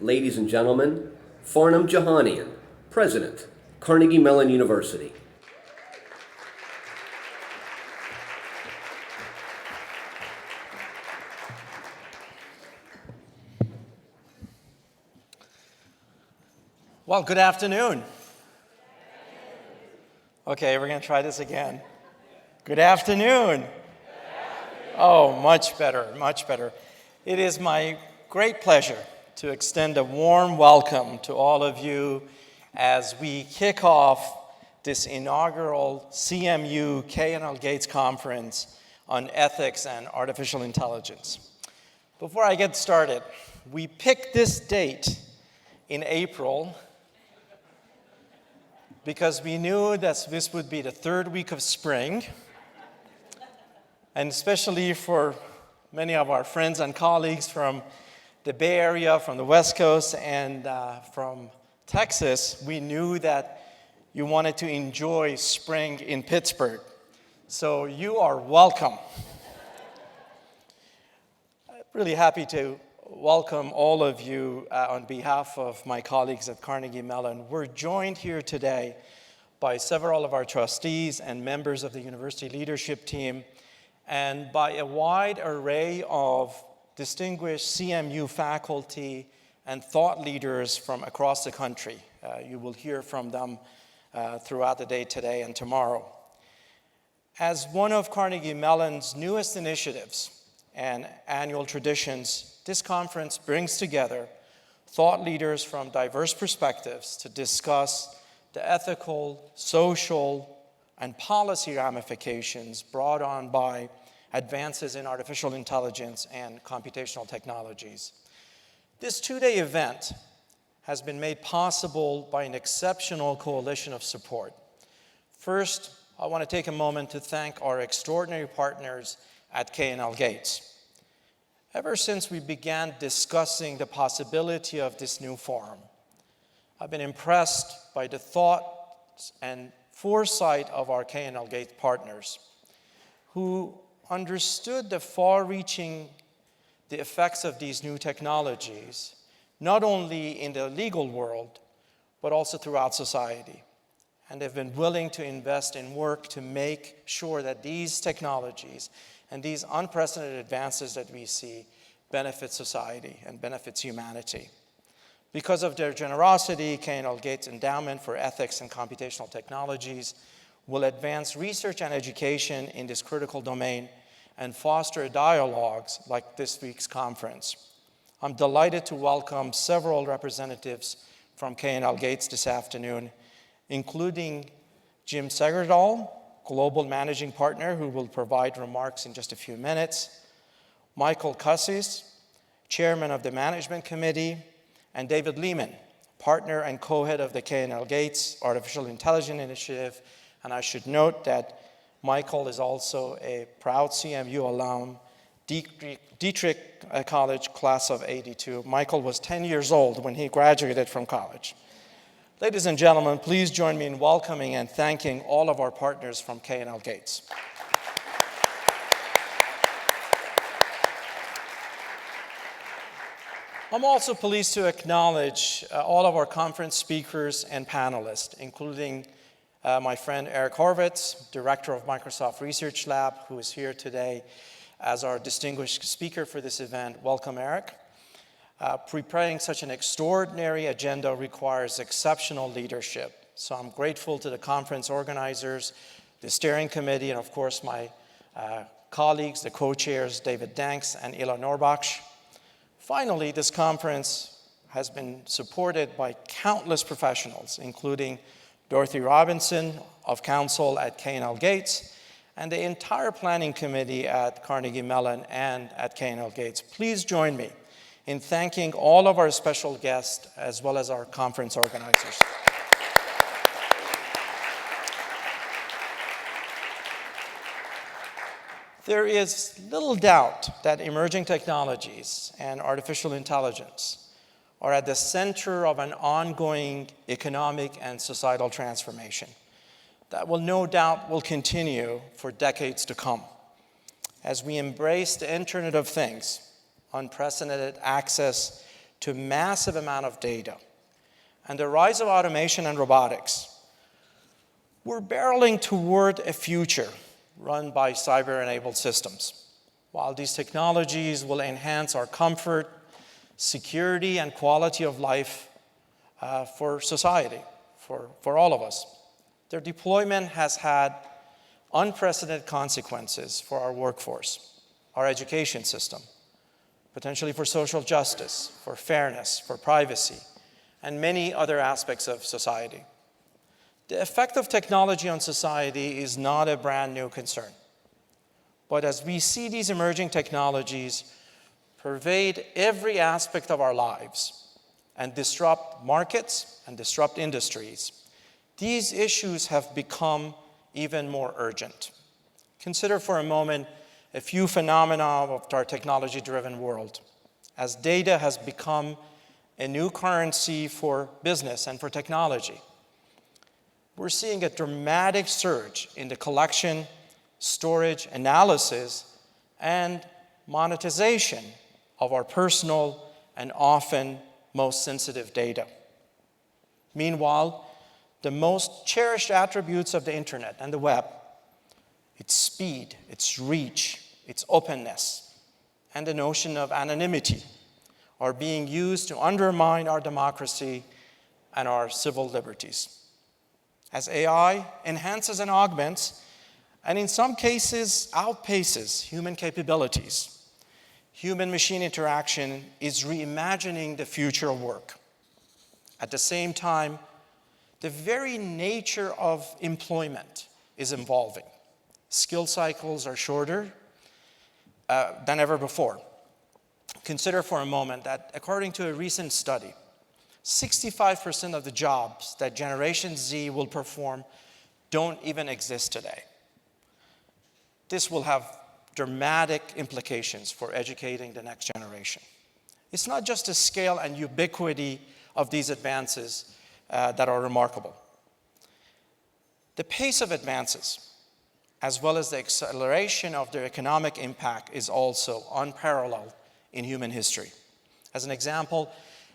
Ladies and gentlemen, Farnham Jahanian, President, Carnegie Mellon University. Well, good afternoon. Okay, we're going to try this again. Good afternoon. Oh, much better, much better. It is my great pleasure to extend a warm welcome to all of you as we kick off this inaugural CMU K&L Gates conference on ethics and artificial intelligence. Before I get started, we picked this date in April because we knew that this would be the third week of spring, and especially for many of our friends and colleagues from the Bay Area, from the West Coast, and from Texas, we knew that you wanted to enjoy spring in Pittsburgh. So you are welcome. I'm really happy to welcome all of you on behalf of my colleagues at Carnegie Mellon. We're joined here today by several of our trustees and members of the university leadership team, and by a wide array of distinguished CMU faculty and thought leaders from across the country. You will hear from them throughout the day today and tomorrow. As one of Carnegie Mellon's newest initiatives and annual traditions, this conference brings together thought leaders from diverse perspectives to discuss the ethical, social, and policy ramifications brought on by advances in artificial intelligence and computational technologies. This two-day event has been made possible by an exceptional coalition of support. First, I want to take a moment to thank our extraordinary partners at K&L Gates. Ever since we began discussing the possibility of this new forum, I've been impressed by the thought and foresight of our K&L Gates partners, who understood the far-reaching the effects of these new technologies, not only in the legal world, but also throughout society. And they've been willing to invest in work to make sure that these technologies and these unprecedented advances that we see benefit society and benefits humanity. Because of their generosity, K&L Gates Endowment for Ethics and Computational Technologies will advance research and education in this critical domain and foster dialogues like this week's conference. I'm delighted to welcome several representatives from K&L Gates this afternoon, including Jim Sagar, Global Managing Partner, who will provide remarks in just a few minutes, Michael Cassis, Chairman of the Management Committee, and David Lehman, Partner and Co-Head of the K&L Gates Artificial Intelligence Initiative. And I should note that Michael is also a proud CMU alum, Dietrich College class of '82. Michael was 10 years old when he graduated from college. Ladies and gentlemen, please join me in welcoming and thanking all of our partners from K&L Gates. I'm also pleased to acknowledge all of our conference speakers and panelists, including my friend Eric Horvitz, Director of Microsoft Research Lab, who is here today as our distinguished speaker for this event. Welcome, Eric. Preparing such an extraordinary agenda requires exceptional leadership. So I'm grateful to the conference organizers, the steering committee, and of course my colleagues, the co-chairs, David Danks and Ila Norbach. Finally, this conference has been supported by countless professionals, including Dorothy Robinson of Counsel at K&L Gates, and the entire planning committee at Carnegie Mellon and at K&L Gates. Please join me in thanking all of our special guests as well as our conference organizers. There is little doubt that emerging technologies and artificial intelligence are at the center of an ongoing economic and societal transformation that will no doubt will continue for decades to come. As we embrace the Internet of Things, unprecedented access to massive amount of data and the rise of automation and robotics, we're barreling toward a future run by cyber-enabled systems. While these technologies will enhance our comfort, security, and quality of life for society, for all of us, their deployment has had unprecedented consequences for our workforce, our education system, potentially for social justice, for fairness, for privacy, and many other aspects of society. The effect of technology on society is not a brand new concern. But as we see these emerging technologies pervade every aspect of our lives and disrupt markets and disrupt industries, these issues have become even more urgent. Consider for a moment a few phenomena of our technology-driven world. As data has become a new currency for business and for technology, we're seeing a dramatic surge in the collection, storage, analysis, and monetization of our personal and often most sensitive data. Meanwhile, the most cherished attributes of the internet and the web, its speed, its reach, its openness, and the notion of anonymity are being used to undermine our democracy and our civil liberties. As AI enhances and augments, and in some cases outpaces human capabilities, human-machine interaction is reimagining the future of work. At the same time, the very nature of employment is evolving. Skill cycles are shorter than ever before. Consider for a moment that according to a recent study, 65% of the jobs that Generation Z will perform don't even exist today. This will have dramatic implications for educating the next generation. It's not just the scale and ubiquity of these advances that are remarkable. The pace of advances, as well as the acceleration of their economic impact, is also unparalleled in human history. As an example,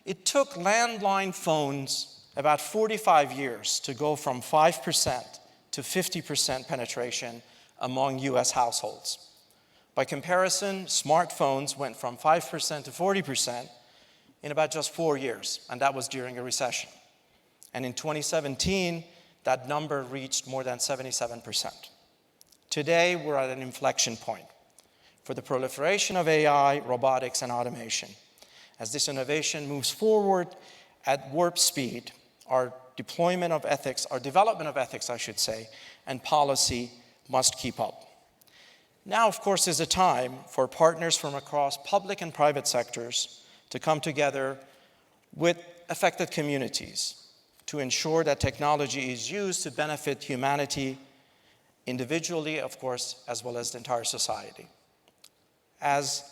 it took landline phones about 45 years to go from 5% to 50% penetration among US households. By comparison, smartphones went from 5% to 40% in about just 4 years, and that was during a recession. And in 2017, that number reached more than 77%. Today, we're at an inflection point for the proliferation of AI, robotics, and automation. As this innovation moves forward at warp speed, our development of ethics, I should say, and policy must keep up. Now, of course, is a time for partners from across public and private sectors to come together with affected communities to ensure that technology is used to benefit humanity individually, of course, as well as the entire society. As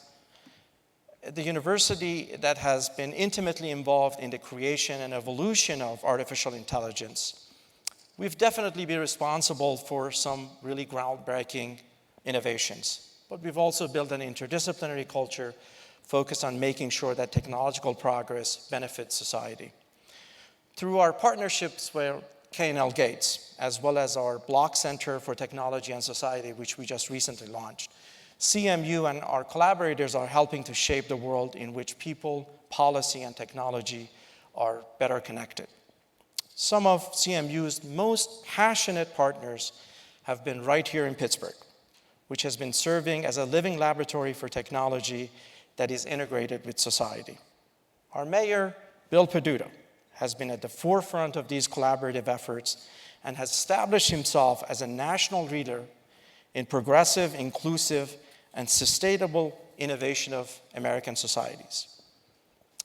the university that has been intimately involved in the creation and evolution of artificial intelligence, we've definitely been responsible for some really groundbreaking innovations. But we've also built an interdisciplinary culture focused on making sure that technological progress benefits society. Through our partnerships with K&L Gates, as well as our Block Center for Technology and Society, which we just recently launched, CMU and our collaborators are helping to shape the world in which people, policy, and technology are better connected. Some of CMU's most passionate partners have been right here in Pittsburgh, which has been serving as a living laboratory for technology that is integrated with society. Our mayor, Bill Peduto, has been at the forefront of these collaborative efforts and has established himself as a national leader in progressive, inclusive, and sustainable innovation of American societies.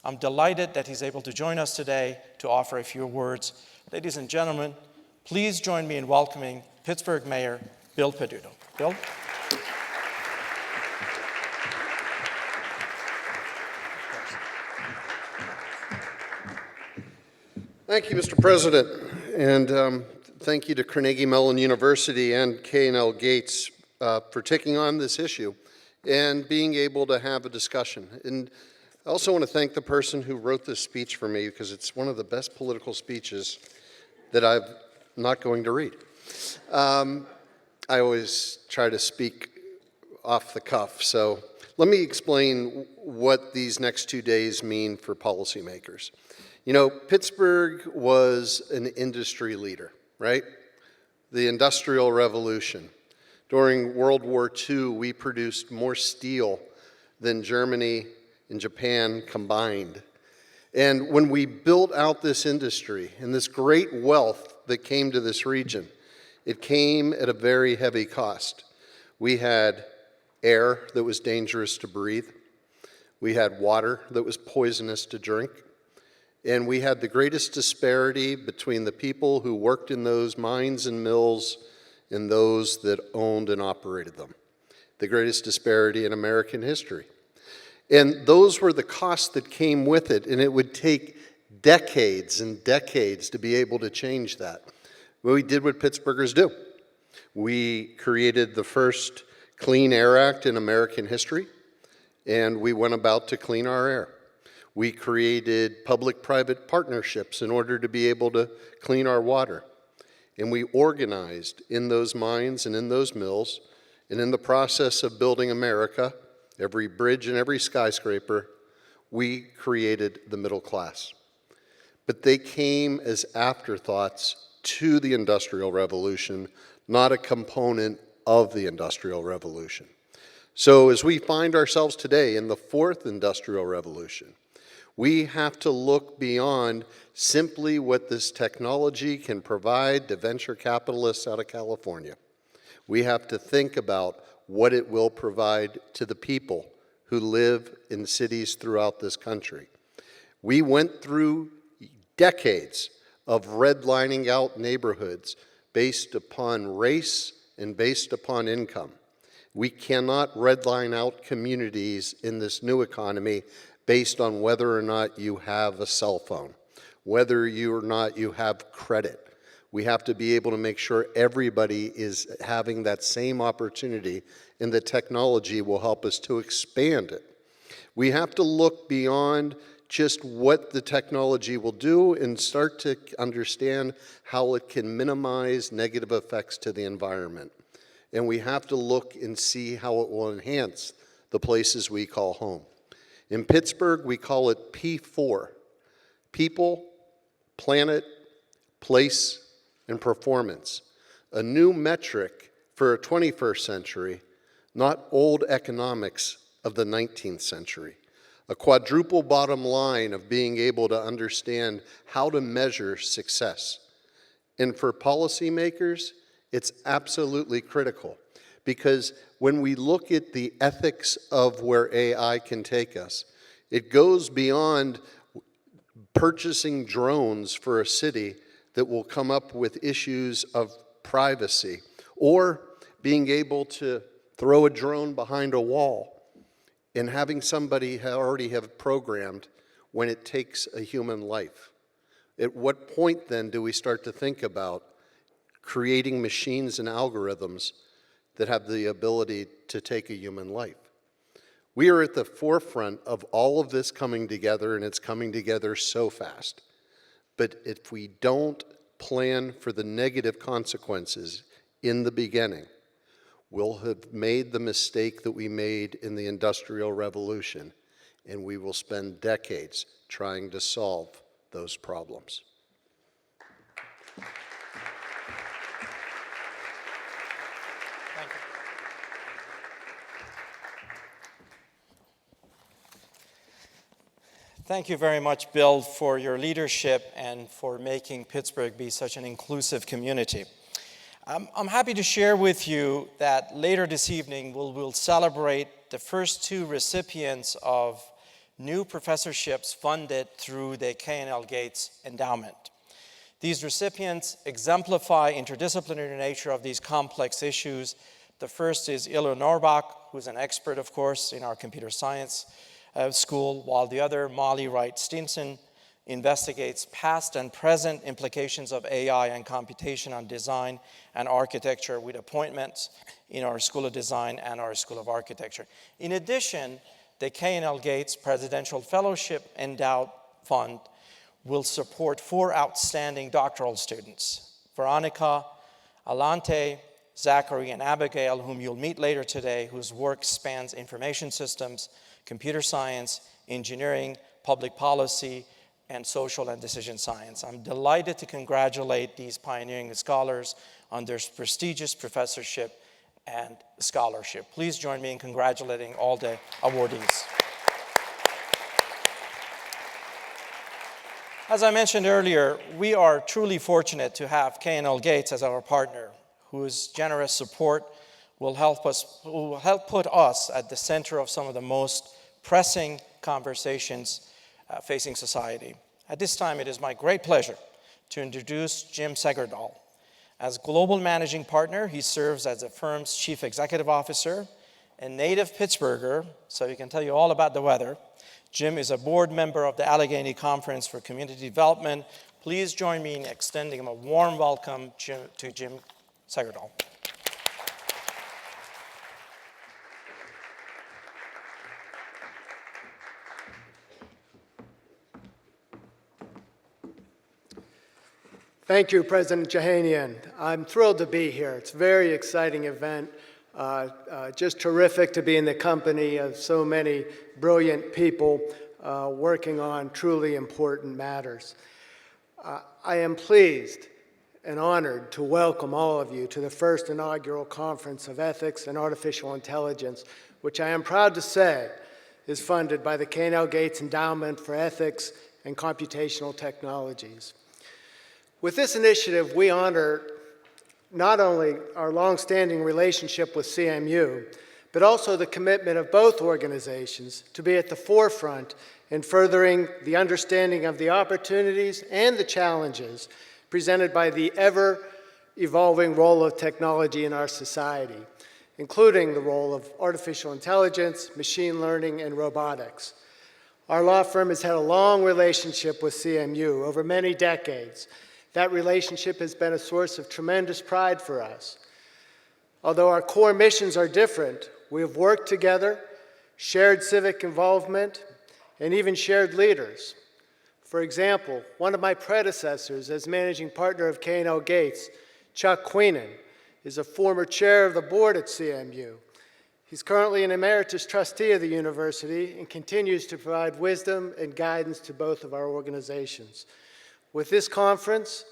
I'm delighted that he's able to join us today to offer a few words. Ladies and gentlemen, please join me in welcoming Pittsburgh Mayor Bill Peduto. Bill? Thank you, Mr. President, and thank you to Carnegie Mellon University and K&L Gates for taking on this issue and being able to have a discussion. And I also want to thank the person who wrote this speech for me because it's one of the best political speeches that I'm not going to read. I always try to speak off the cuff, so let me explain what these next 2 days mean for policymakers. You know, Pittsburgh was an industry leader, right? The Industrial Revolution. During World War II, we produced more steel than Germany and Japan combined. And when we built out this industry and this great wealth that came to this region, it came at a very heavy cost. We had air that was dangerous to breathe. We had water that was poisonous to drink. And we had the greatest disparity between the people who worked in those mines and mills and those that owned and operated them. The greatest disparity in American history. And those were the costs that came with it, and it would take decades and decades to be able to change that. Well, we did what Pittsburghers do. We created the first Clean Air Act in American history, and we went about to clean our air. We created public-private partnerships in order to be able to clean our water. And we organized in those mines and in those mills, and in the process of building America, every bridge and every skyscraper, we created the middle class. But they came as afterthoughts to the Industrial Revolution, not a component of the Industrial Revolution. So as we find ourselves today in the fourth Industrial Revolution, we have to look beyond simply what this technology can provide to venture capitalists out of California. We have to think about what it will provide to the people who live in cities throughout this country. We went through decades of redlining out neighborhoods based upon race and based upon income. We cannot redline out communities in this new economy based on whether or not you have a cell phone, whether or not you have credit. We have to be able to make sure everybody is having that same opportunity, and the technology will help us to expand it. We have to look beyond just what the technology will do and start to understand how it can minimize negative effects to the environment. And we have to look and see how it will enhance the places we call home. In Pittsburgh, we call it P4, people, planet, place, and performance. A new metric for a 21st century, not old economics of the 19th century. A quadruple bottom line of being able to understand how to measure success. And for policymakers, it's absolutely critical, because when we look at the ethics of where AI can take us, it goes beyond purchasing drones for a city that will come up with issues of privacy, or being able to throw a drone behind a wall and having somebody already have programmed when it takes a human life. At what point then do we start to think about creating machines and algorithms that have the ability to take a human life? We are at the forefront of all of this coming together, and it's coming together so fast. But if we don't plan for the negative consequences in the beginning, we'll have made the mistake that we made in the Industrial Revolution, and we will spend decades trying to solve those problems. Thank you. Thank you very much, Bill, for your leadership and for making Pittsburgh be such an inclusive community. I'm happy to share with you that later this evening we'll celebrate the first two recipients of new professorships funded through the K&L Gates endowment. These recipients exemplify interdisciplinary nature of these complex issues. The first is Ilo Norbach, who's an expert, of course, in our computer science school, while the other, Molly Wright-Stinson, investigates past and present implications of AI and computation on design and architecture, with appointments in our School of Design and our School of Architecture. In addition, the K&L Gates Presidential Fellowship Endowed Fund will support 4 outstanding doctoral students, Veronica, Alante, Zachary, and Abigail, whom you'll meet later today, whose work spans information systems, computer science, engineering, public policy, and social and decision science. I'm delighted to congratulate these pioneering scholars on their prestigious professorship and scholarship. Please join me in congratulating all the awardees. As I mentioned earlier, we are truly fortunate to have K&L Gates as our partner, whose generous support will help put us at the center of some of the most pressing conversations facing society. At this time, it is my great pleasure to introduce Jim Sagar. As global managing partner, he serves as the firm's chief executive officer, a native Pittsburgher, so he can tell you all about the weather. Jim is a board member of the Allegheny Conference for Community Development. Please join me in extending him a warm welcome to Jim Sagar. Thank you, President Jahanian. I'm thrilled to be here. It's a very exciting event. Just terrific to be in the company of so many brilliant people working on truly important matters. I am pleased and honored to welcome all of you to the first inaugural Conference of Ethics and Artificial Intelligence, which I am proud to say is funded by the K&L Gates Endowment for Ethics and Computational Technologies. With this initiative, we honor not only our longstanding relationship with CMU, but also the commitment of both organizations to be at the forefront in furthering the understanding of the opportunities and the challenges presented by the ever-evolving role of technology in our society, including the role of artificial intelligence, machine learning, and robotics. Our law firm has had a long relationship with CMU over many decades. That relationship has been a source of tremendous pride for us. Although our core missions are different, we have worked together, shared civic involvement, and even shared leaders. For example, one of my predecessors as managing partner of K&L Gates, Chuck Queenan, is a former chair of the board at CMU. He's currently an emeritus trustee of the university and continues to provide wisdom and guidance to both of our organizations. With this conference,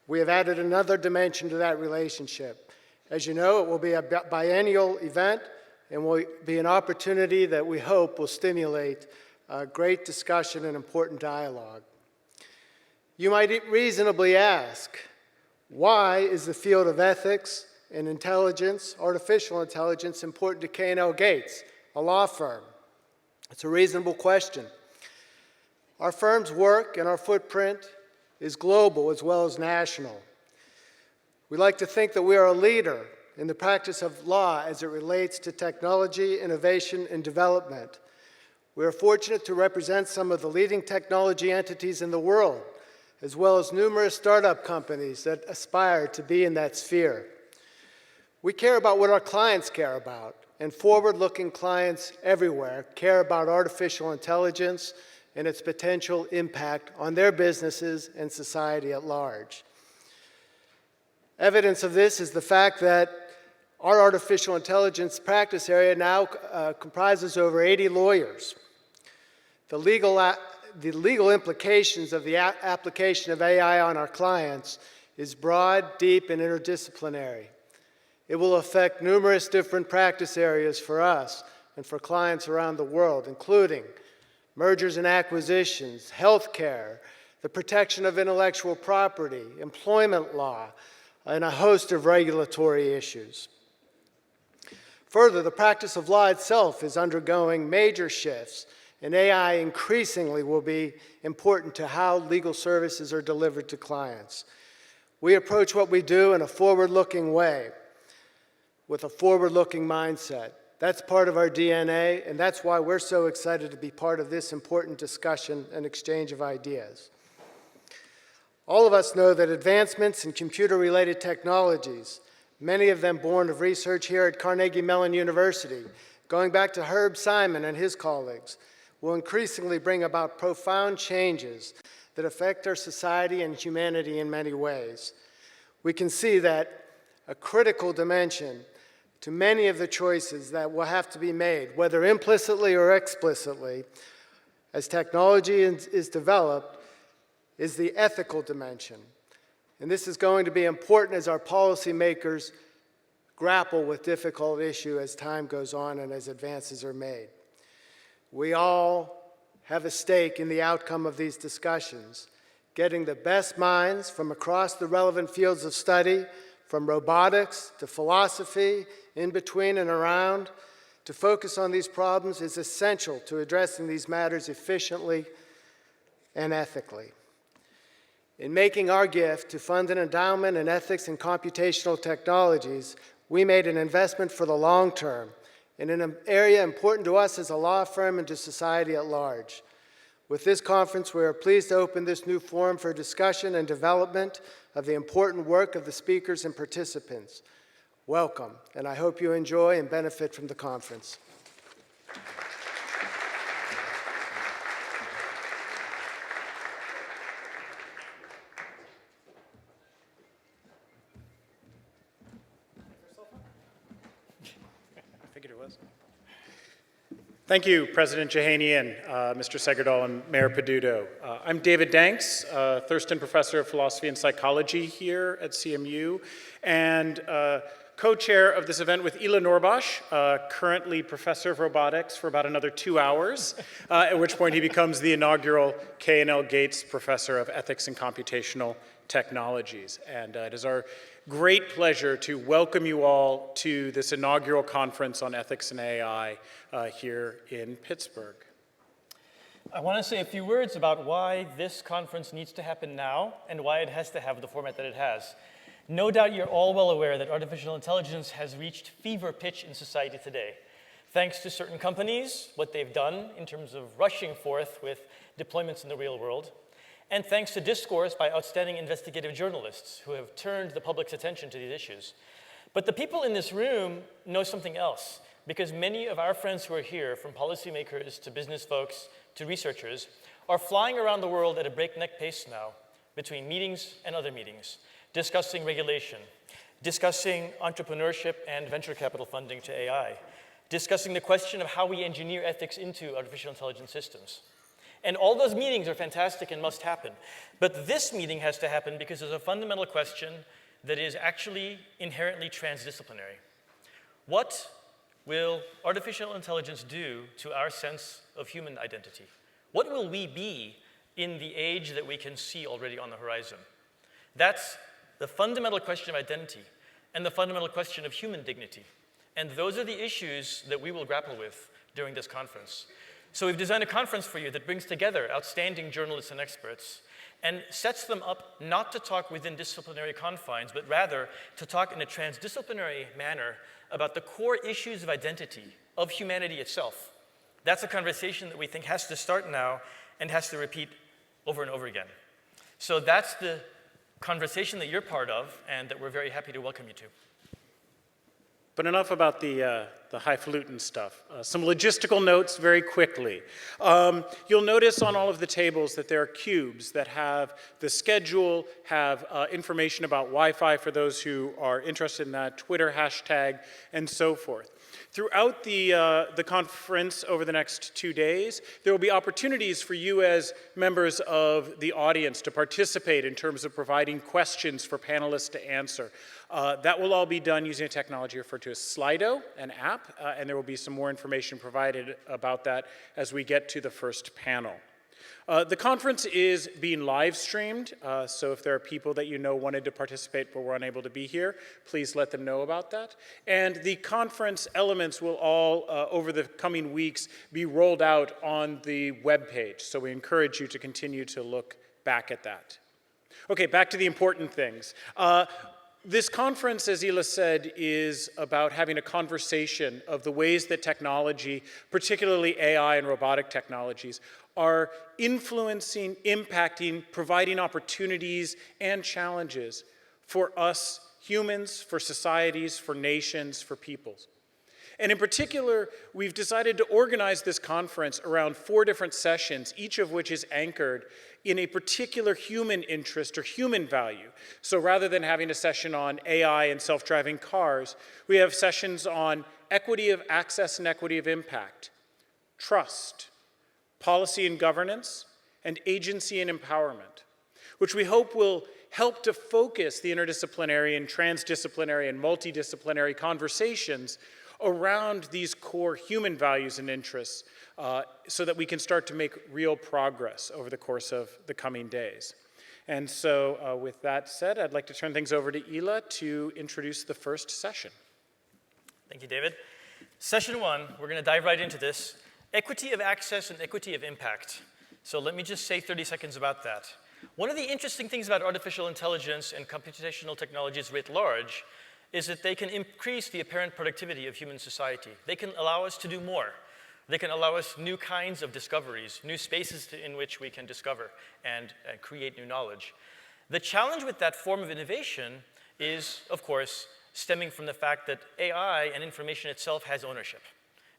we have added another dimension to that relationship. As you know, it will be a biennial event and will be an opportunity that we hope will stimulate great discussion and important dialogue. You might reasonably ask, why is the field of ethics and intelligence, artificial intelligence, important to K&L Gates, a law firm? It's a reasonable question. Our firm's work and our footprint is global as well as national. We like to think that we are a leader in the practice of law as it relates to technology, innovation, and development. We are fortunate to represent some of the leading technology entities in the world, as well as numerous startup companies that aspire to be in that sphere. We care about what our clients care about, and forward-looking clients everywhere care about artificial intelligence and its potential impact on their businesses and society at large. Evidence of this is the fact that our artificial intelligence practice area now comprises over 80 lawyers. The legal implications of the application of AI on our clients is broad, deep, and interdisciplinary. It will affect numerous different practice areas for us and for clients around the world, including mergers and acquisitions, healthcare, the protection of intellectual property, employment law, and a host of regulatory issues. Further, the practice of law itself is undergoing major shifts, and AI increasingly will be important to how legal services are delivered to clients. We approach what we do in a forward-looking way, with a forward-looking mindset. That's part of our DNA, and that's why we're so excited to be part of this important discussion and exchange of ideas. All of us know that advancements in computer-related technologies, many of them born of research here at Carnegie Mellon University, going back to Herb Simon and his colleagues, will increasingly bring about profound changes that affect our society and humanity in many ways. We can see that a critical dimension to many of the choices that will have to be made, whether implicitly or explicitly, as technology is developed, is the ethical dimension. And this is going to be important as our policymakers grapple with difficult issues as time goes on and as advances are made. We all have a stake in the outcome of these discussions, getting the best minds from across the relevant fields of study, from robotics to philosophy, in between and around, to focus on these problems is essential to addressing these matters efficiently and ethically. In making our gift to fund an endowment in ethics and computational technologies, we made an investment for the long term in an area important to us as a law firm and to society at large. With this conference, we are pleased to open this new forum for discussion and development of the important work of the speakers and participants. Welcome, and I hope you enjoy and benefit from the conference. Thank you, President Jehanian, Mr. Sagar and Mayor Peduto. I'm David Danks, Thurston Professor of Philosophy and Psychology here at CMU, and co-chair of this event with Ila Norbash, currently Professor of Robotics for about another 2 hours, at which point he becomes the inaugural K&L Gates Professor of Ethics and Computational Technologies. And it is our great pleasure to welcome you all to this inaugural conference on ethics and AI here in Pittsburgh. I want to say a few words about why this conference needs to happen now and why it has to have the format that it has. No doubt you're all well aware that artificial intelligence has reached fever pitch in society today. Thanks to certain companies, what they've done in terms of rushing forth with deployments in the real world, and thanks to discourse by outstanding investigative journalists who have turned the public's attention to these issues. But the people in this room know something else, because many of our friends who are here, from policymakers to business folks to researchers, are flying around the world at a breakneck pace now, between meetings and other meetings, discussing regulation, discussing entrepreneurship and venture capital funding to AI, discussing the question of how we engineer ethics into artificial intelligence systems. And all those meetings are fantastic and must happen. But this meeting has to happen because there's a fundamental question that is actually inherently transdisciplinary. What will artificial intelligence do to our sense of human identity? What will we be in the age that we can see already on the horizon? That's the fundamental question of identity and the fundamental question of human dignity. And those are the issues that we will grapple with during this conference. So we've designed a conference for you that brings together outstanding journalists and experts and sets them up not to talk within disciplinary confines, but rather to talk in a transdisciplinary manner about the core issues of identity, of humanity itself. That's a conversation that we think has to start now and has to repeat over and over again. So that's the conversation that you're part of and that we're very happy to welcome you to. But enough about the highfalutin stuff. Some logistical notes very quickly. You'll notice on all of the tables that there are cubes that have the schedule, have information about Wi-Fi for those who are interested in that, Twitter hashtag, and so forth. Throughout the conference over the next 2 days, there will be opportunities for you as members of the audience to participate in terms of providing questions for panelists to answer. That will all be done using a technology referred to as Slido, an app, and there will be some more information provided about that as we get to the first panel. The conference is being live streamed, so if there are people that you know wanted to participate but were unable to be here, please let them know about that. And the conference elements will all, over the coming weeks, be rolled out on the webpage, so we encourage you to continue to look back at that. Okay, back to the important things. This conference, as Ila said, is about having a conversation of the ways that technology, particularly AI and robotic technologies, are influencing, impacting, providing opportunities and challenges for us humans, for societies, for nations, for peoples. And in particular, we've decided to organize this conference around 4 different sessions, each of which is anchored in a particular human interest or human value. So rather than having a session on AI and self-driving cars, we have sessions on equity of access and equity of impact, trust, policy and governance, and agency and empowerment, which we hope will help to focus the interdisciplinary and transdisciplinary and multidisciplinary conversations around these core human values and interests so that we can start to make real progress over the course of the coming days. And so with that said, I'd like to turn things over to Ila to introduce the first session. Thank you, David. Session 1, we're going to dive right into this. Equity of access and equity of impact. So let me just say 30 seconds about that. One of the interesting things about artificial intelligence and computational technologies writ large is that they can increase the apparent productivity of human society. They can allow us to do more. They can allow us new kinds of discoveries, new spaces in which we can discover and create new knowledge. The challenge with that form of innovation is, of course, stemming from the fact that AI and information itself has ownership.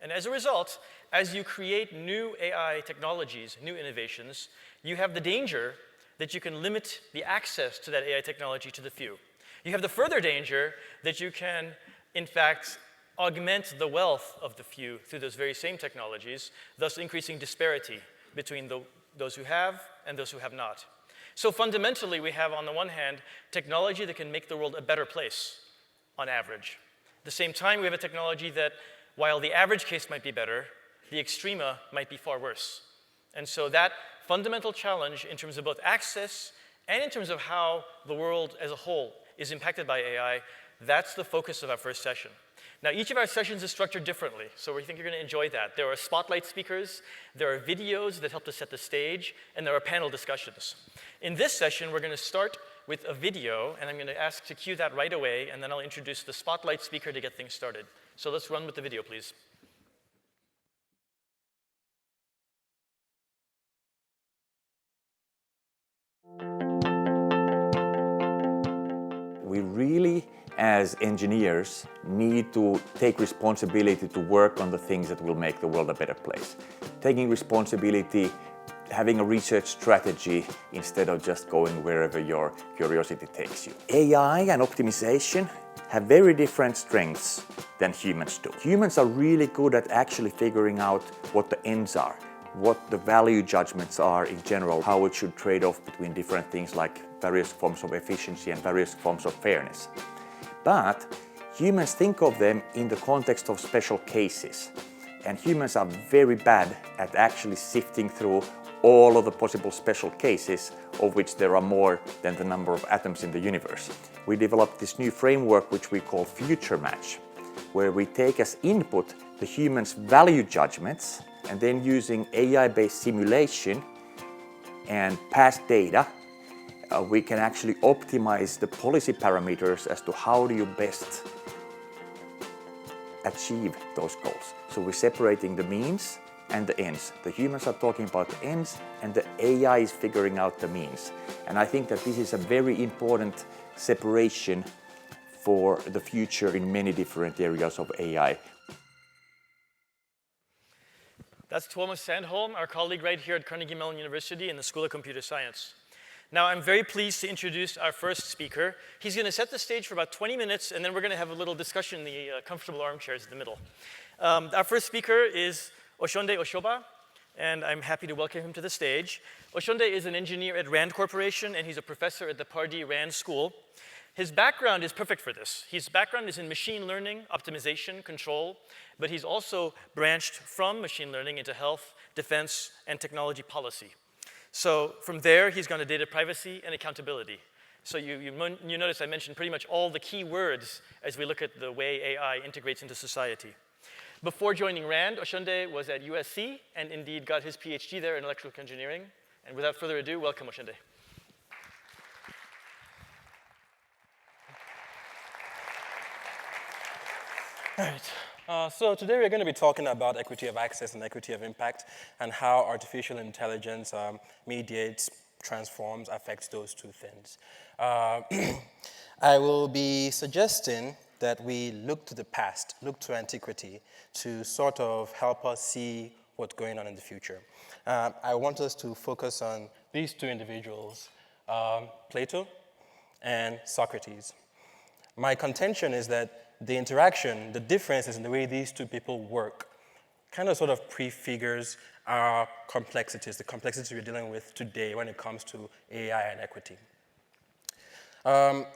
And as a result, as you create new AI technologies, new innovations, you have the danger that you can limit the access to that AI technology to the few. You have the further danger that you can, in fact, augment the wealth of the few through those very same technologies, thus increasing disparity between those who have and those who have not. So fundamentally, we have, on the one hand, technology that can make the world a better place, on average. At the same time, we have a technology that, while the average case might be better, the extrema might be far worse. And so that fundamental challenge in terms of both access and in terms of how the world as a whole is impacted by AI, that's the focus of our first session. Now, each of our sessions is structured differently, so we think you're going to enjoy that. There are spotlight speakers, there are videos that help to set the stage, and there are panel discussions. In this session, we're going to start with a video, and I'm going to ask to cue that right away, and then I'll introduce the spotlight speaker to get things started. So let's run with the video, please. We really, as engineers, need to take responsibility to work on the things that will make the world a better place. Taking responsibility, having a research strategy instead of just going wherever your curiosity takes you. AI and optimization have very different strengths than humans do. Humans are really good at actually figuring out what the ends are, what the value judgments are in general, how it should trade off between different things like various forms of efficiency and various forms of fairness. But humans think of them in the context of special cases. And humans are very bad at actually sifting through all of the possible special cases, of which there are more than the number of atoms in the universe. We developed this new framework which we call Future Match, where we take as input the human's value judgments, and then using AI-based simulation and past data, we can actually optimize the policy parameters as to how do you best achieve those goals. So we're separating the means and the ends. The humans are talking about the ends and the AI is figuring out the means. And I think that this is a very important separation for the future in many different areas of AI. That's Thomas Sandholm, our colleague right here at Carnegie Mellon University in the School of Computer Science. Now, I'm very pleased to introduce our first speaker. He's going to set the stage for about 20 minutes, and then we're going to have a little discussion in the comfortable armchairs in the middle. Our first speaker is Osonde Osoba, and I'm happy to welcome him to the stage. Osonde is an engineer at RAND Corporation, and he's a professor at the Pardee RAND School. His background is perfect for this. His background is in machine learning, optimization, control, but he's also branched from machine learning into health, defense, and technology policy. So from there, he's gone to data privacy and accountability. So you notice I mentioned pretty much all the key words as we look at the way AI integrates into society. Before joining RAND, Osonde was at USC and indeed got his PhD there in electrical engineering. And without further ado, welcome, Osonde. All right. So today we're going to be talking about equity of access and equity of impact and how artificial intelligence mediates, transforms, affects those two things. I will be suggesting that we look to the past, look to antiquity, to sort of help us see what's going on in the future. I want us to focus on these two individuals, Plato and Socrates. My contention is that the interaction, the differences in the way these two people work, kind of sort of prefigures our complexities, the complexities we're dealing with today when it comes to AI and equity.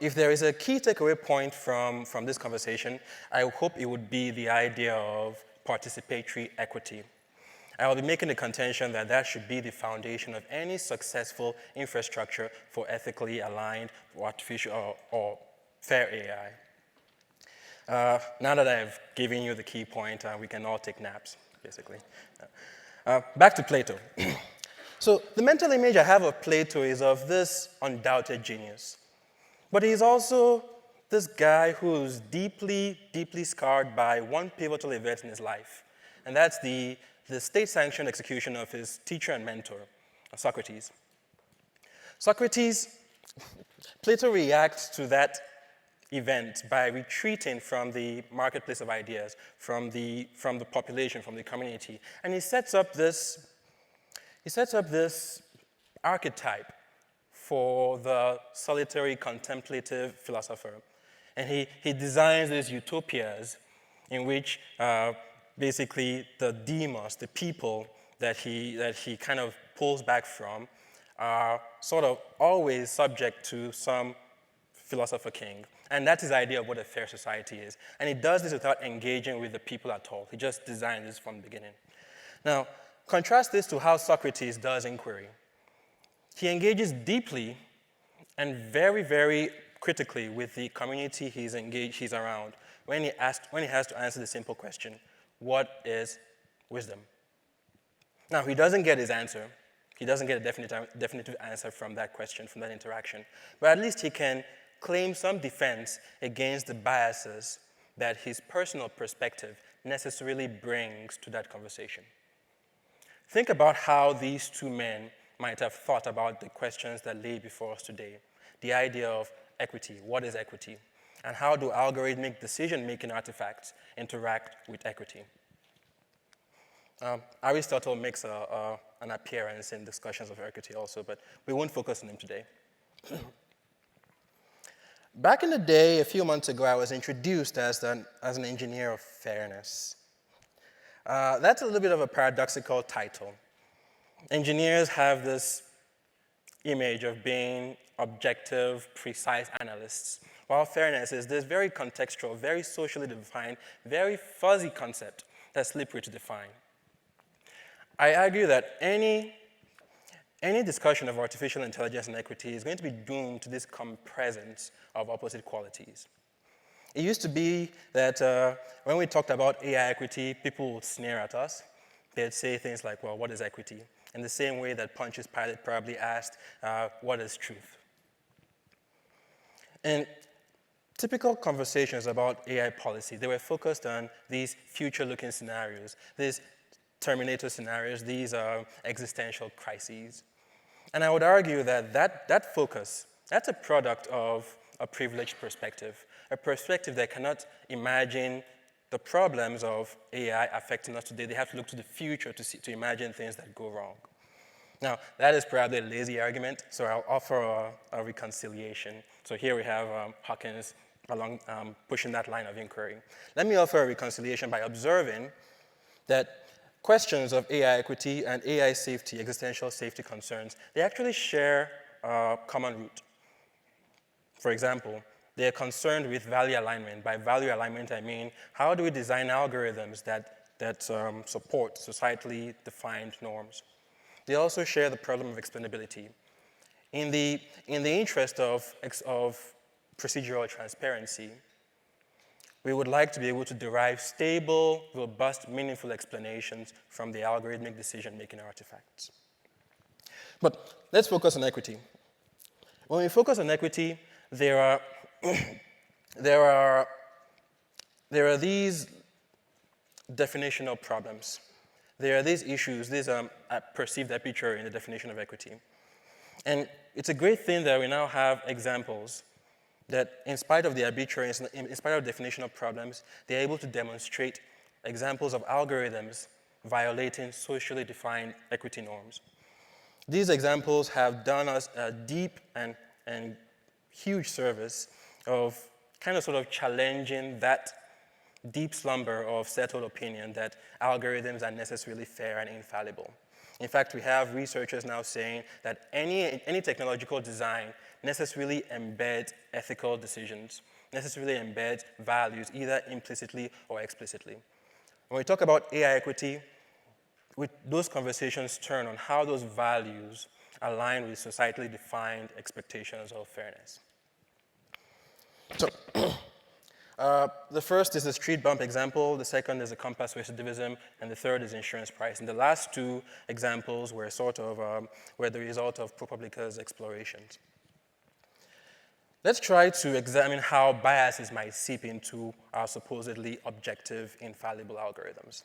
If there is a key takeaway point from this conversation, I hope it would be the idea of participatory equity. I will be making the contention that that should be the foundation of any successful infrastructure for ethically aligned or artificial or fair AI. Now that I've given you the key point, we can all take naps, basically. Back to Plato. So the mental image I have of Plato is of this undoubted genius. But he's also this guy who's deeply, deeply scarred by one pivotal event in his life. And that's the state-sanctioned execution of his teacher and mentor, Socrates. Plato reacts to that event by retreating from the marketplace of ideas, from the population, from the community. And he sets up this archetype for the solitary contemplative philosopher. And he designs these utopias in which basically the demos, the people that he kind of pulls back from, are sort of always subject to some philosopher king. And that's his idea of what a fair society is. And he does this without engaging with the people at all. He just designed this from the beginning. Now, contrast this to how Socrates does inquiry. He engages deeply and very, very critically with the community he's around when he has to answer the simple question, what is wisdom? Now, he doesn't get his answer. He doesn't get a definitive answer from that question, from that interaction. But at least he can claim some defense against the biases that his personal perspective necessarily brings to that conversation. Think about how these two men might have thought about the questions that lay before us today. The idea of equity, what is equity? And how do algorithmic decision-making artifacts interact with equity? Aristotle makes an appearance in discussions of equity also, but we won't focus on him today. Back in the day, a few months ago, I was introduced as an engineer of fairness. That's a little bit of a paradoxical title. Engineers have this image of being objective, precise analysts, while fairness is this very contextual, very socially defined, very fuzzy concept that's slippery to define. I argue that any discussion of artificial intelligence and equity is going to be doomed to this compresence of opposite qualities. It used to be that when we talked about AI equity, people would sneer at us. They'd say things like, well, what is equity? In the same way that Pontius Pilate probably asked, what is truth? And typical conversations about AI policy, they were focused on these future-looking scenarios, these Terminator scenarios, these existential crises. And I would argue that that focus, that's a product of a privileged perspective, a perspective that cannot imagine the problems of AI affecting us today. They have to look to the future to imagine things that go wrong. Now, that is probably a lazy argument, so I'll offer a reconciliation. So here we have Hawkins along pushing that line of inquiry. Let me offer a reconciliation by observing that questions of AI equity and AI safety, existential safety concerns, they actually share a common root. For example, they are concerned with value alignment. By value alignment, I mean, how do we design algorithms that support societally defined norms? They also share the problem of explainability. In the interest of procedural transparency, we would like to be able to derive stable, robust, meaningful explanations from the algorithmic decision-making artifacts. But let's focus on equity. When we focus on equity, there are these definitional problems. There are these issues, these perceived aperture in the definition of equity. And it's a great thing that we now have examples that in spite of the arbitrariness, in spite of definitional problems, they're able to demonstrate examples of algorithms violating socially defined equity norms. These examples have done us a deep and huge service of kind of sort of challenging that deep slumber of settled opinion that algorithms are necessarily fair and infallible. In fact, we have researchers now saying that any technological design necessarily embeds ethical decisions, necessarily embeds values, either implicitly or explicitly. When we talk about AI equity, those conversations turn on how those values align with societally defined expectations of fairness. So, the first is the street bump example, the second is the compass recidivism, and the third is insurance price. And the last two examples were sort of were the result of ProPublica's explorations. Let's try to examine how biases might seep into our supposedly objective, infallible algorithms.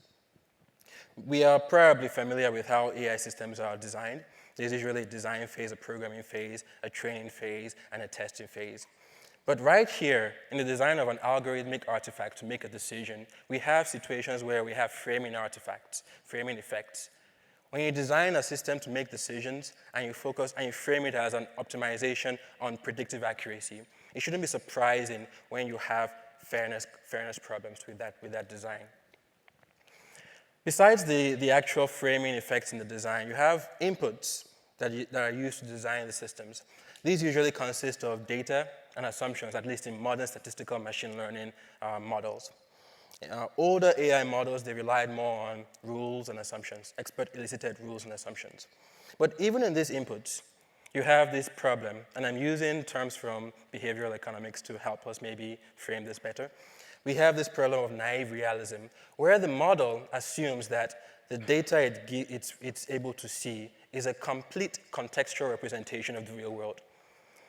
We are probably familiar with how AI systems are designed. There's usually a design phase, a programming phase, a training phase, and a testing phase. But right here, in the design of an algorithmic artifact to make a decision, we have situations where we have framing artifacts, framing effects. When you design a system to make decisions and you focus and you frame it as an optimization on predictive accuracy, it shouldn't be surprising when you have fairness problems with that design. Besides the actual framing effects in the design, you have inputs that are used to design the systems. These usually consist of data and assumptions, at least in modern statistical machine learning models. Older AI models, they relied more on rules and assumptions, expert elicited rules and assumptions. But even in these inputs, you have this problem, and I'm using terms from behavioral economics to help us maybe frame this better. We have this problem of naive realism, where the model assumes that the data it's able to see is a complete contextual representation of the real world.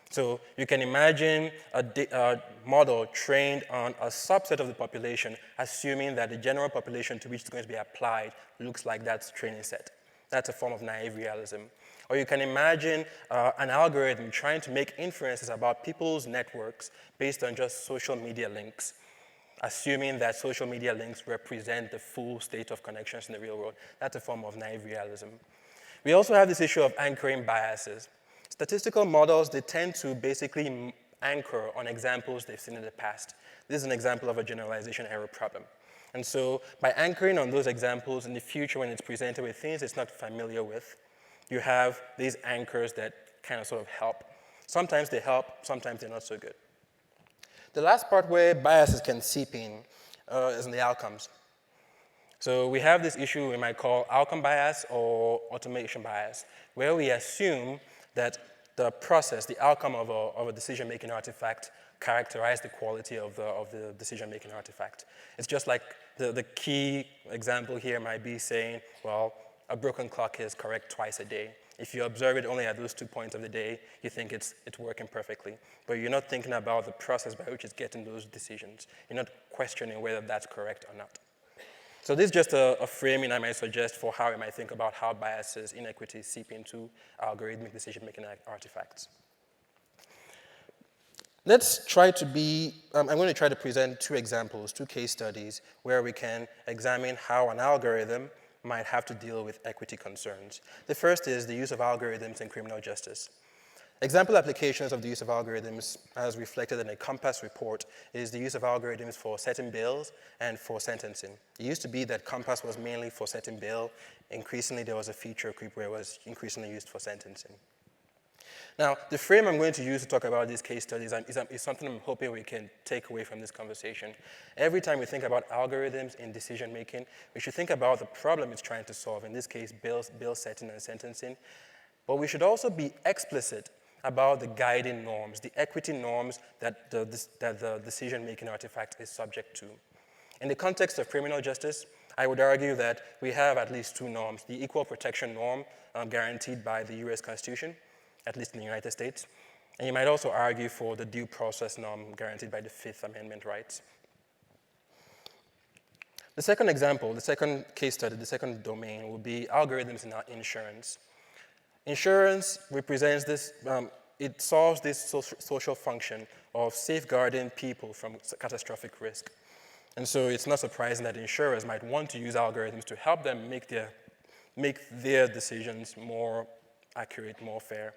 So you can imagine a model trained on a subset of the population, assuming that the general population to which it's going to be applied looks like that training set. That's a form of naive realism. Or you can imagine an algorithm trying to make inferences about people's networks based on just social media links, assuming that social media links represent the full state of connections in the real world. That's a form of naive realism. We also have this issue of anchoring biases. Statistical models, they tend to basically anchor on examples they've seen in the past. This is an example of a generalization error problem. And so by anchoring on those examples in the future when it's presented with things it's not familiar with, you have these anchors that kind of sort of help. Sometimes they help, sometimes they're not so good. The last part where biases can seep in is in the outcomes. So we have this issue we might call outcome bias or automation bias, where we assume that the process, the outcome of a decision-making artifact characterize the quality of the decision-making artifact. It's just like the key example here might be saying, well, a broken clock is correct twice a day. If you observe it only at those 2 points of the day, you think it's working perfectly. But you're not thinking about the process by which it's getting those decisions. You're not questioning whether that's correct or not. So this is just a framing I might suggest for how we might think about how biases, inequities seep into algorithmic decision-making artifacts. Let's try to I'm going to try to present 2 examples, 2 case studies, where we can examine how an algorithm might have to deal with equity concerns. The first is the use of algorithms in criminal justice. Example applications of the use of algorithms, as reflected in a Compass report, is the use of algorithms for setting bails and for sentencing. It used to be that Compass was mainly for setting bail. Increasingly, there was a feature creep where it was increasingly used for sentencing. Now, the frame I'm going to use to talk about these case studies is something I'm hoping we can take away from this conversation. Every time we think about algorithms in decision-making, we should think about the problem it's trying to solve, in this case, bail setting and sentencing. But we should also be explicit about the guiding norms, the equity norms that the decision-making artifact is subject to. In the context of criminal justice, I would argue that we have at least 2 norms: the equal protection norm guaranteed by the US Constitution, at least in the United States, and you might also argue for the due process norm guaranteed by the 5th Amendment rights. The second example, the second case study, the second domain will be algorithms in insurance. Insurance represents this it solves this social function of safeguarding people from catastrophic risk. And so it's not surprising that insurers might want to use algorithms to help them make their decisions more accurate, more fair.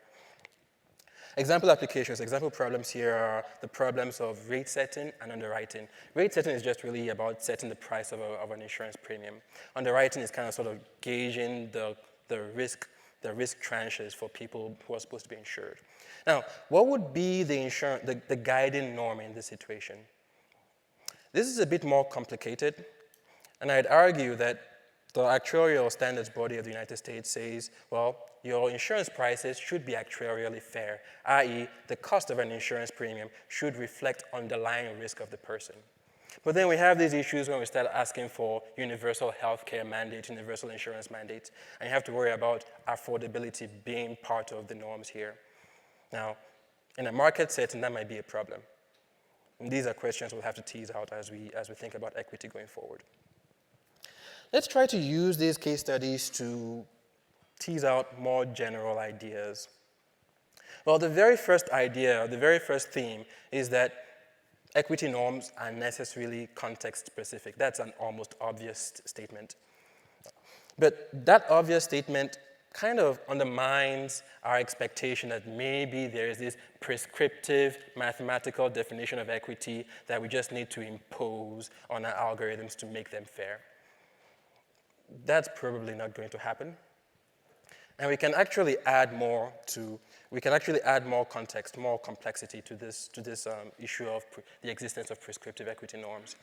Example applications, example problems here are the problems of rate setting and underwriting. Rate setting is just really about setting the price of an insurance premium. Underwriting is kind of sort of gauging the risk tranches for people who are supposed to be insured. Now, what would be the guiding norm in this situation? This is a bit more complicated, and I'd argue that the actuarial standards body of the United States says, well, your insurance prices should be actuarially fair, i.e. the cost of an insurance premium should reflect underlying risk of the person. But then we have these issues when we start asking for universal health care mandates, universal insurance mandates, and you have to worry about affordability being part of the norms here. Now, in a market setting, that might be a problem. And these are questions we'll have to tease out as we think about equity going forward. Let's try to use these case studies to tease out more general ideas. Well, the very first idea, the very first theme is that equity norms are necessarily context-specific. That's an almost obvious statement. But that obvious statement kind of undermines our expectation that maybe there is this prescriptive mathematical definition of equity that we just need to impose on our algorithms to make them fair. That's probably not going to happen. And we can actually add more context, more complexity to this issue of the existence of prescriptive equity norms.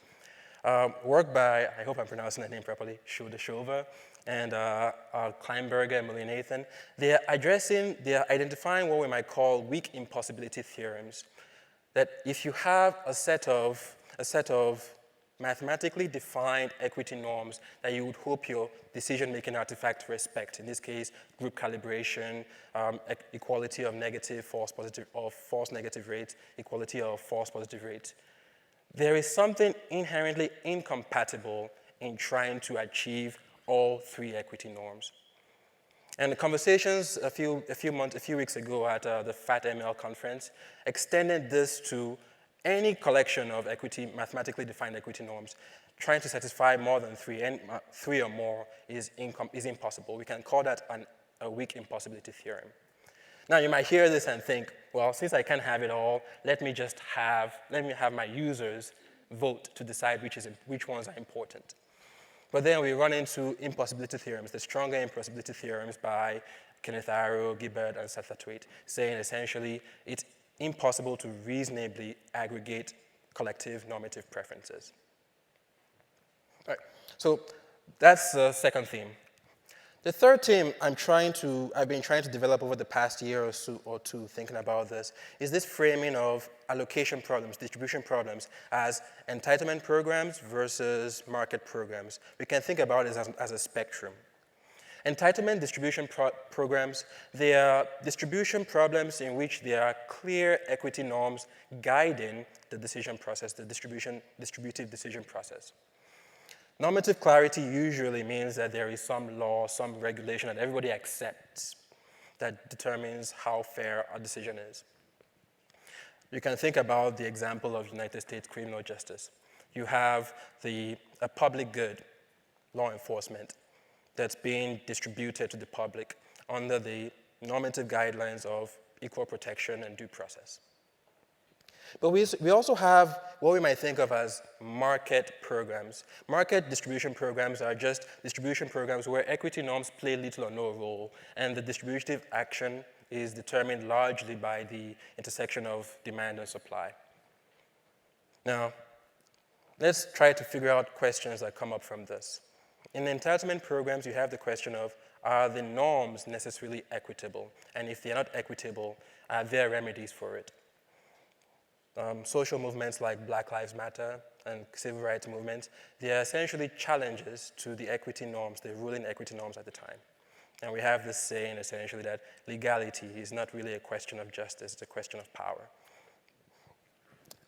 Work by, I hope I'm pronouncing that name properly, Chouldechova and Kleinberger and Mullyanathan, they're identifying what we might call weak impossibility theorems. That if you have a set of mathematically defined equity norms that you would hope your decision-making artifact respect. In this case, group calibration, equality of negative, false negative rates, equality of false positive rates. There is something inherently incompatible in trying to achieve all three equity norms. And the conversations a few weeks ago at the FATML conference extended this to any collection of mathematically defined equity norms. Trying to satisfy more than three, and three or more is impossible. We can call that a weak impossibility theorem. Now you might hear this and think, well, since I can't have it all, let me have my users vote to decide which ones are important. But then we run into impossibility theorems, the stronger impossibility theorems by Kenneth Arrow, Gibbard, and Satterthwaite, saying essentially it's impossible to reasonably aggregate collective normative preferences. All right, so that's the second theme. The third theme I've been trying to develop over the past year or two thinking about this is this framing of allocation problems, distribution problems as entitlement programs versus market programs. We can think about it as a spectrum. Entitlement distribution programs, they are distribution problems in which there are clear equity norms guiding the decision process, the distributive decision process. Normative clarity usually means that there is some law, some regulation that everybody accepts that determines how fair a decision is. You can think about the example of United States criminal justice. You have a public good, law enforcement, that's being distributed to the public under the normative guidelines of equal protection and due process. But we also have what we might think of as market programs. Market distribution programs are just distribution programs where equity norms play little or no role, and the distributive action is determined largely by the intersection of demand and supply. Now, let's try to figure out questions that come up from this. In entitlement programs, you have the question of, are the norms necessarily equitable? And if they're not equitable, are there remedies for it? Social movements like Black Lives Matter and civil rights movements, they are essentially challenges to the equity norms, the ruling equity norms at the time. And we have this saying essentially that legality is not really a question of justice, it's a question of power.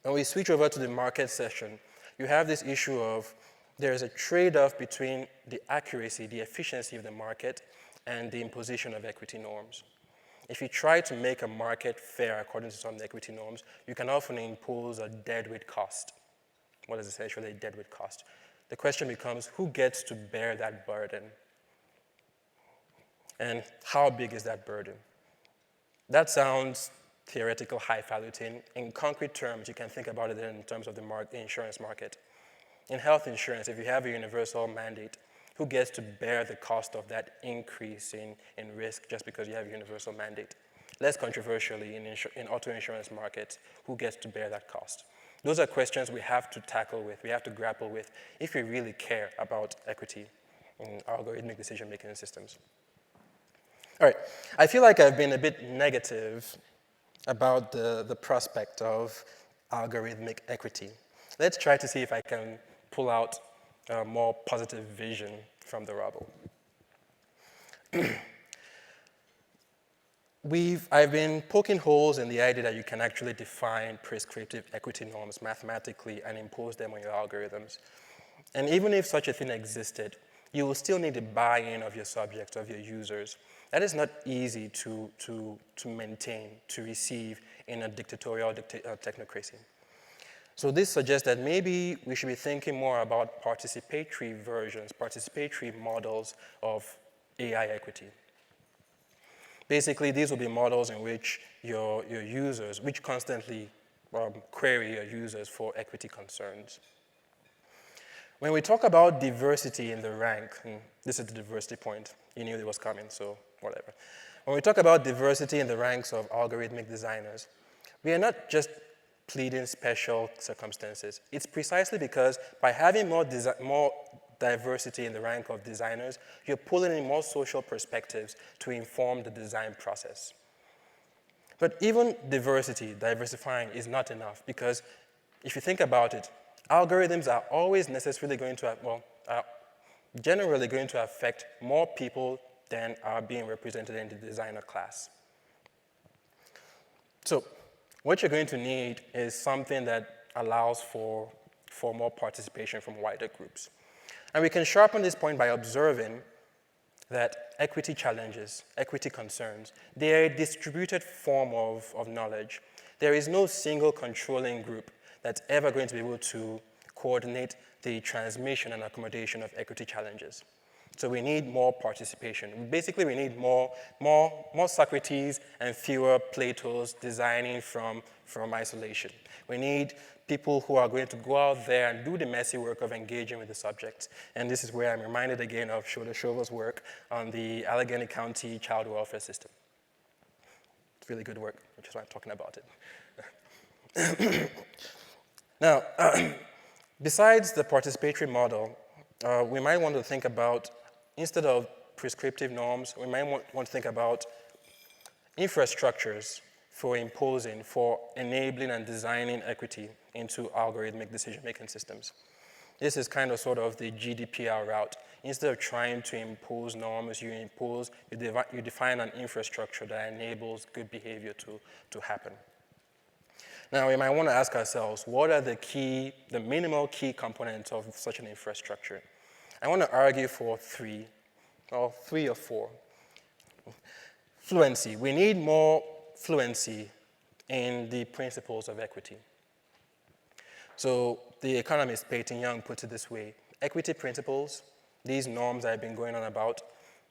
When we switch over to the market session, you have this issue of there is a trade-off between the accuracy, the efficiency of the market, and the imposition of equity norms. If you try to make a market fair according to some equity norms, you can often impose a deadweight cost. What is essentially a deadweight cost? The question becomes, who gets to bear that burden? And how big is that burden? That sounds theoretical, highfalutin. In concrete terms, you can think about it in terms of the insurance market. In health insurance, if you have a universal mandate, who gets to bear the cost of that increase in risk just because you have a universal mandate? Less controversially, in auto insurance markets, who gets to bear that cost? Those are questions we have to tackle with, we have to grapple with, if we really care about equity in algorithmic decision-making systems. All right, I feel like I've been a bit negative about the prospect of algorithmic equity. Let's try to see if I can pull out a more positive vision from the rubble. I've been poking holes in the idea that you can actually define prescriptive equity norms mathematically and impose them on your algorithms. And even if such a thing existed, you will still need the buy-in of your subjects, of your users. That is not easy to maintain, to receive in a dictatorial technocracy. So this suggests that maybe we should be thinking more about participatory versions, participatory models of AI equity. Basically, these will be models in which your users, which constantly query your users for equity concerns. When we talk about diversity in the rank, this is the diversity point. You knew it was coming, so whatever. When we talk about diversity in the ranks of algorithmic designers, we are not just pleading special circumstances. It's precisely because by having more diversity in the rank of designers, you're pulling in more social perspectives to inform the design process. But even diversifying is not enough, because if you think about it, algorithms are always necessarily going to, generally going to affect more people than are being represented in the designer class. So what you're going to need is something that allows for more participation from wider groups. And we can sharpen this point by observing that equity challenges, equity concerns, they are a distributed form of knowledge. There is no single controlling group that's ever going to be able to coordinate the transmission and accommodation of equity challenges. So we need more participation. Basically, we need more Socrates and fewer Platos designing from isolation. We need people who are going to go out there and do the messy work of engaging with the subjects. And this is where I'm reminded again of Choudechova's work on the Allegheny County child welfare system. It's really good work, which is why I'm talking about it. Now, besides the participatory model, we might want to think about, instead of prescriptive norms, we might want to think about infrastructures for imposing, for enabling and designing equity into algorithmic decision-making systems. This is kind of sort of the GDPR route. Instead of trying to impose norms, you define an infrastructure that enables good behavior to happen. Now, we might want to ask ourselves, what are the minimal key components of such an infrastructure? I want to argue for three or four. Fluency. We need more fluency in the principles of equity. So the economist Peyton Young puts it this way: equity principles, these norms I've been going on about,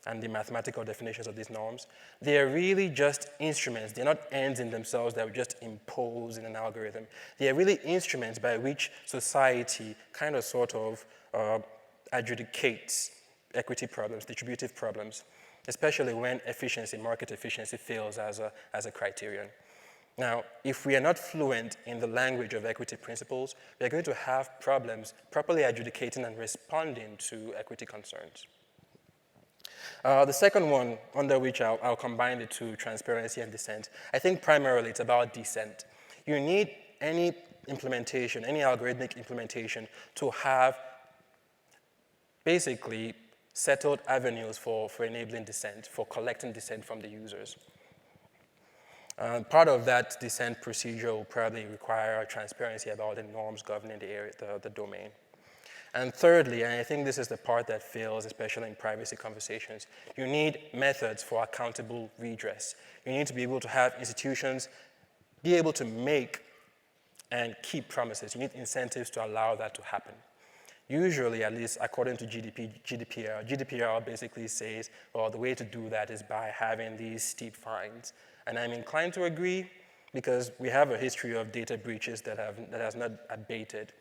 and the mathematical definitions of these norms, they are really just instruments. They're not ends in themselves that we just impose in an algorithm. They are really instruments by which society kind of sort of adjudicates equity problems, distributive problems, especially when market efficiency fails as a criterion. Now, if we are not fluent in the language of equity principles, we are going to have problems properly adjudicating and responding to equity concerns. The second one, under which I'll combine the two, transparency and dissent, I think primarily it's about dissent. You need any implementation, any algorithmic implementation, to have basically settled avenues for enabling dissent, for collecting dissent from the users. Part of that dissent procedure will probably require transparency about the norms governing the domain. And thirdly, and I think this is the part that fails, especially in privacy conversations, you need methods for accountable redress. You need to be able to have institutions be able to make and keep promises. You need incentives to allow that to happen. Usually, at least according to GDPR basically says, well, the way to do that is by having these steep fines. And I'm inclined to agree because we have a history of data breaches that has not abated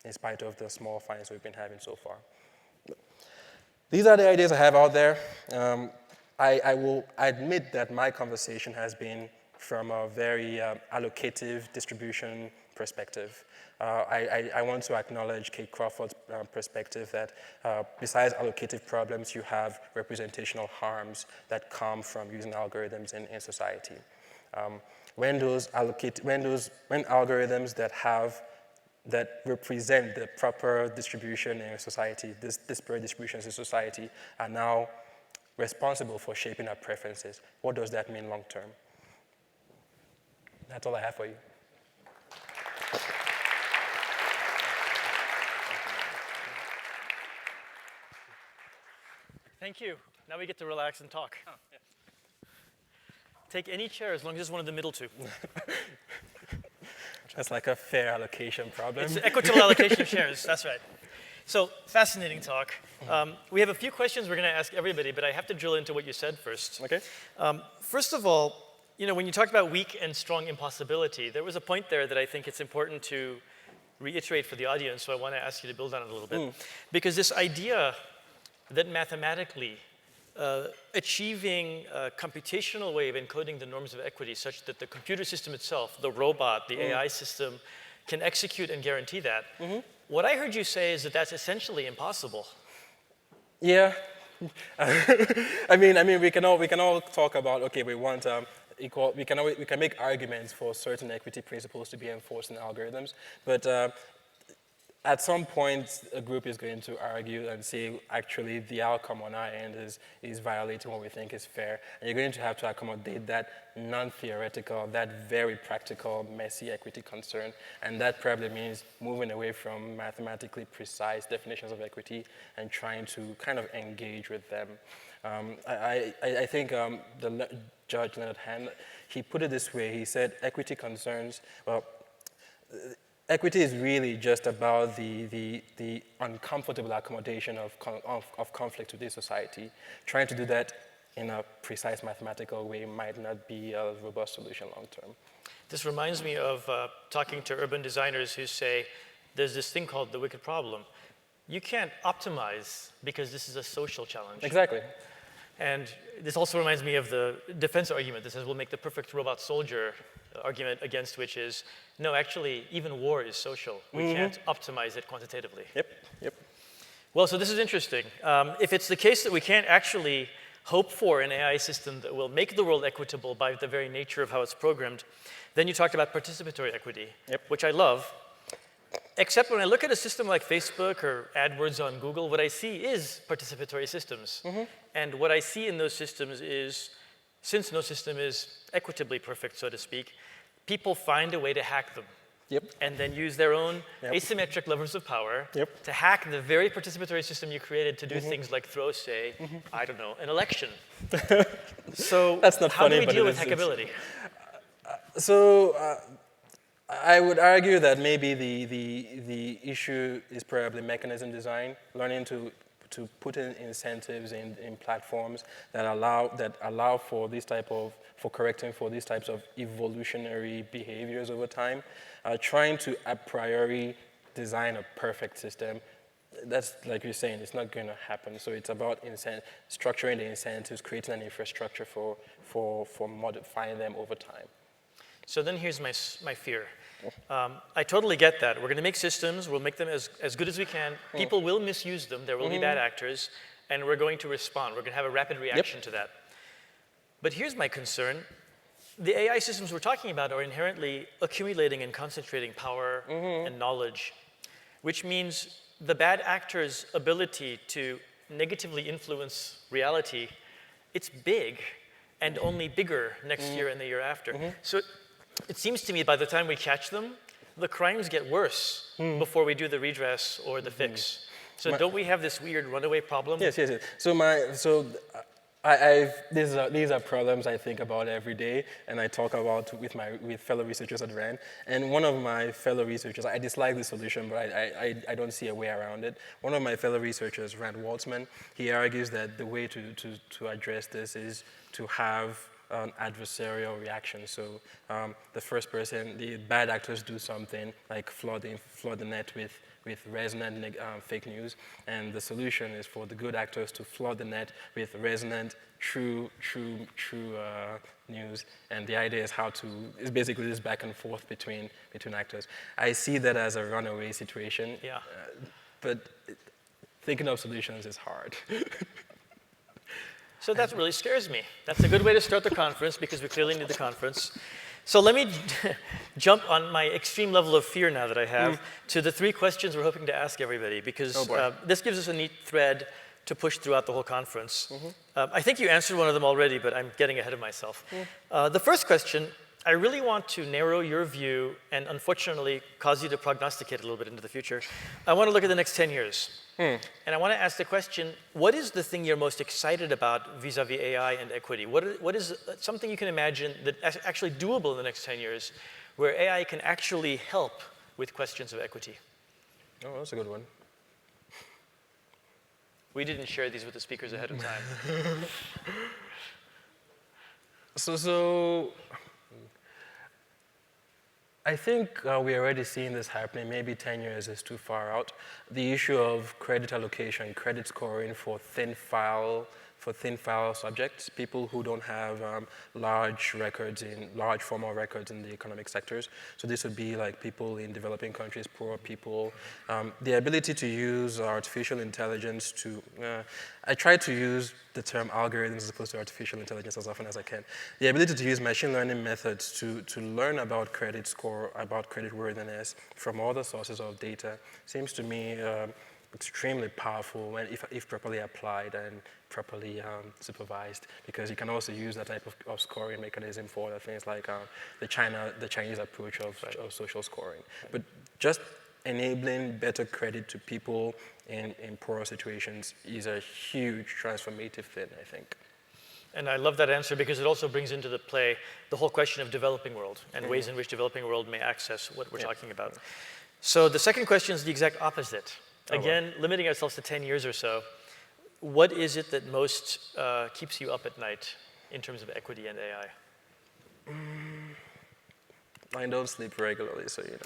in spite of the small fines we've been having so far. These are the ideas I have out there. I will admit that my conversation has been from a very allocative distribution perspective. I want to acknowledge Kate Crawford's perspective that besides allocative problems, you have representational harms that come from using algorithms in society. When algorithms that represent the proper distribution in society, disparate distributions in society, are now responsible for shaping our preferences, what does that mean long term? That's all I have for you. Thank you. Now we get to relax and talk. Oh, yes. Take any chair as long as it's one of the middle two. That's like a fair allocation problem. It's equitable allocation of shares, that's right. So, fascinating talk. We have a few questions we're going to ask everybody, but I have to drill into what you said first. Okay. First of all, when you talked about weak and strong impossibility, there was a point there that I think it's important to reiterate for the audience, so I want to ask you to build on it a little bit. Because this idea that mathematically achieving a computational way of encoding the norms of equity such that the computer system itself, the robot, the AI system, can execute and guarantee that. What I heard you say is that that's essentially impossible. Yeah. I mean, we can all talk about, okay, we want we can make arguments for certain equity principles to be enforced in algorithms, but at some point, a group is going to argue and say, actually, the outcome on our end is violating what we think is fair. And you're going to have to accommodate that non-theoretical, that very practical, messy equity concern. And that probably means moving away from mathematically precise definitions of equity and trying to kind of engage with them. I think Judge Leonard Hand, he put it this way. He said, equity concerns, well, equity is really just about the uncomfortable accommodation of conflict within society. Trying to do that in a precise mathematical way might not be a robust solution long term. This reminds me of talking to urban designers who say, there's this thing called the wicked problem. You can't optimize because this is a social challenge. Exactly. And this also reminds me of the defense argument that says we'll make the perfect robot soldier argument against which is, no, actually, even war is social. We can't optimize it quantitatively. Yep. Well, so this is interesting. If it's the case that we can't actually hope for an AI system that will make the world equitable by the very nature of how it's programmed, then you talked about participatory equity, which I love. Except when I look at a system like Facebook or AdWords on Google, what I see is participatory systems. And what I see in those systems is, since no system is equitably perfect, so to speak, people find a way to hack them. And then use their own asymmetric levers of power to hack the very participatory system you created to do things like throw, say, I don't know, an election. So that's not how funny, do we but deal with hackability? I would argue that maybe the issue is probably mechanism design, learning to put in incentives in platforms that allow for this type of, for correcting for these types of evolutionary behaviors over time. Trying to a priori design a perfect system, that's like you're saying, it's not going to happen. So it's about structuring the incentives, creating an infrastructure for modifying them over time. So then here's my fear. I totally get that. We're going to make systems. We'll make them as good as we can. People will misuse them. There will be bad actors. And we're going to respond. We're going to have a rapid reaction to that. But here's my concern. The AI systems we're talking about are inherently accumulating and concentrating power and knowledge, which means the bad actor's ability to negatively influence reality, it's big and only bigger next year and the year after. So it seems to me by the time we catch them, the crimes get worse before we do the redress or the fix. So don't we have this weird runaway problem? Yes. These are problems I think about every day, and I talk about with fellow researchers at RAND. And one of my fellow researchers, I dislike the solution, but I don't see a way around it. One of my fellow researchers, Rand Waltzman, he argues that the way to address this is to have an adversarial reaction. So the first person, the bad actors do something like flood the net with resonant fake news, and the solution is for the good actors to flood the net with resonant, true news. And the idea is it's basically this back and forth between actors. I see that as a runaway situation, Yeah. But thinking of solutions is hard. So that really scares me. That's a good way to start the conference because we clearly need the conference. So let me jump on my extreme level of fear now that I have to the 3 questions we're hoping to ask everybody, because this gives us a neat thread to push throughout the whole conference. I think you answered one of them already, but I'm getting ahead of myself. The first question, I really want to narrow your view and unfortunately cause you to prognosticate a little bit into the future. I want to look at the next 10 years. And I want to ask the question, what is the thing you're most excited about vis-a-vis AI and equity? What is something you can imagine that is actually doable in the next 10 years where AI can actually help with questions of equity? Oh, that's a good one. We didn't share these with the speakers ahead of time. So I think we're already seeing this happening. Maybe 10 years is too far out. The issue of credit allocation, credit scoring for thin file subjects, people who don't have large formal records in the economic sectors. So this would be like people in developing countries, poor people. The ability to use artificial intelligence to, I try to use the term algorithms as opposed to artificial intelligence as often as I can. The ability to use machine learning methods to learn about credit score, about creditworthiness from other sources of data seems to me extremely powerful when if properly applied and properly supervised, because you can also use that type of scoring mechanism for other things like the Chinese approach of social scoring. But just enabling better credit to people in poorer situations is a huge transformative thing, I think. And I love that answer because it also brings into the play the whole question of developing world and ways in which developing world may access what we're talking about. So the second question is the exact opposite. Again, limiting ourselves to 10 years or so, what is it that most keeps you up at night in terms of equity and AI? I don't sleep regularly, so you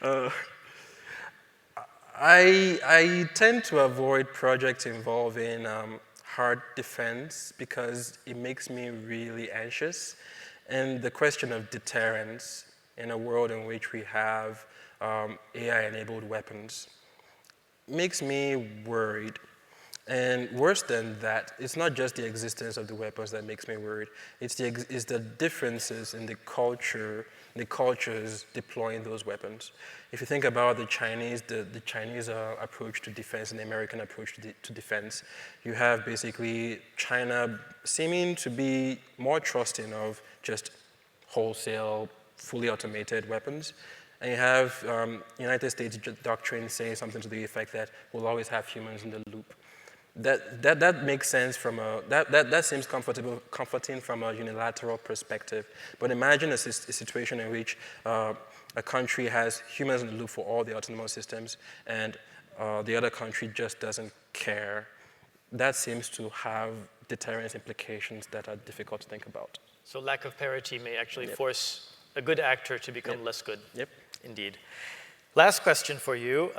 know. I tend to avoid projects involving hard defense because it makes me really anxious. And the question of deterrence in a world in which we have AI-enabled weapons makes me worried. And worse than that, it's not just the existence of the weapons that makes me worried. It's the differences in the cultures deploying those weapons. If you think about the Chinese approach to defense and the American approach to defense, you have basically China seeming to be more trusting of just wholesale, fully automated weapons. And you have United States doctrine saying something to the effect that we'll always have humans in the loop. That makes sense that seems comforting from a unilateral perspective. But imagine a situation in which a country has humans in the loop for all the autonomous systems and the other country just doesn't care. That seems to have deterrence implications that are difficult to think about. So lack of parity may actually force a good actor to become less good. Yep. Indeed. Last question for you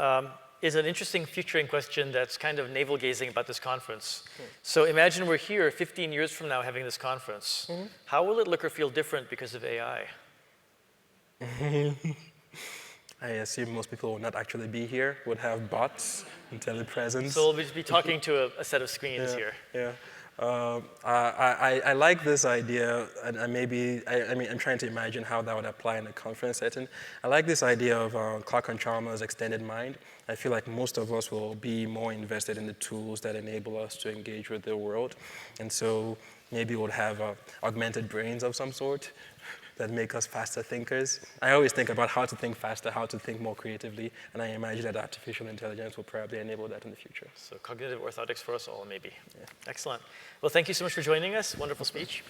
is an interesting futuring question that's kind of navel-gazing about this conference. So imagine we're here 15 years from now having this conference. How will it look or feel different because of AI? I assume most people will not actually be here, would have bots and telepresence. So we'll just be talking to a set of screens here. Yeah. I like this idea, and I'm trying to imagine how that would apply in a conference setting. I like this idea of Clark and Chalmers' extended mind. I feel like most of us will be more invested in the tools that enable us to engage with the world, and so maybe we'll have augmented brains of some sort. that make us faster thinkers. I always think about how to think faster, how to think more creatively, and I imagine that artificial intelligence will probably enable that in the future. So cognitive orthotics for us all, maybe. Yeah. Excellent. Well, thank you so much for joining us. Wonderful speech.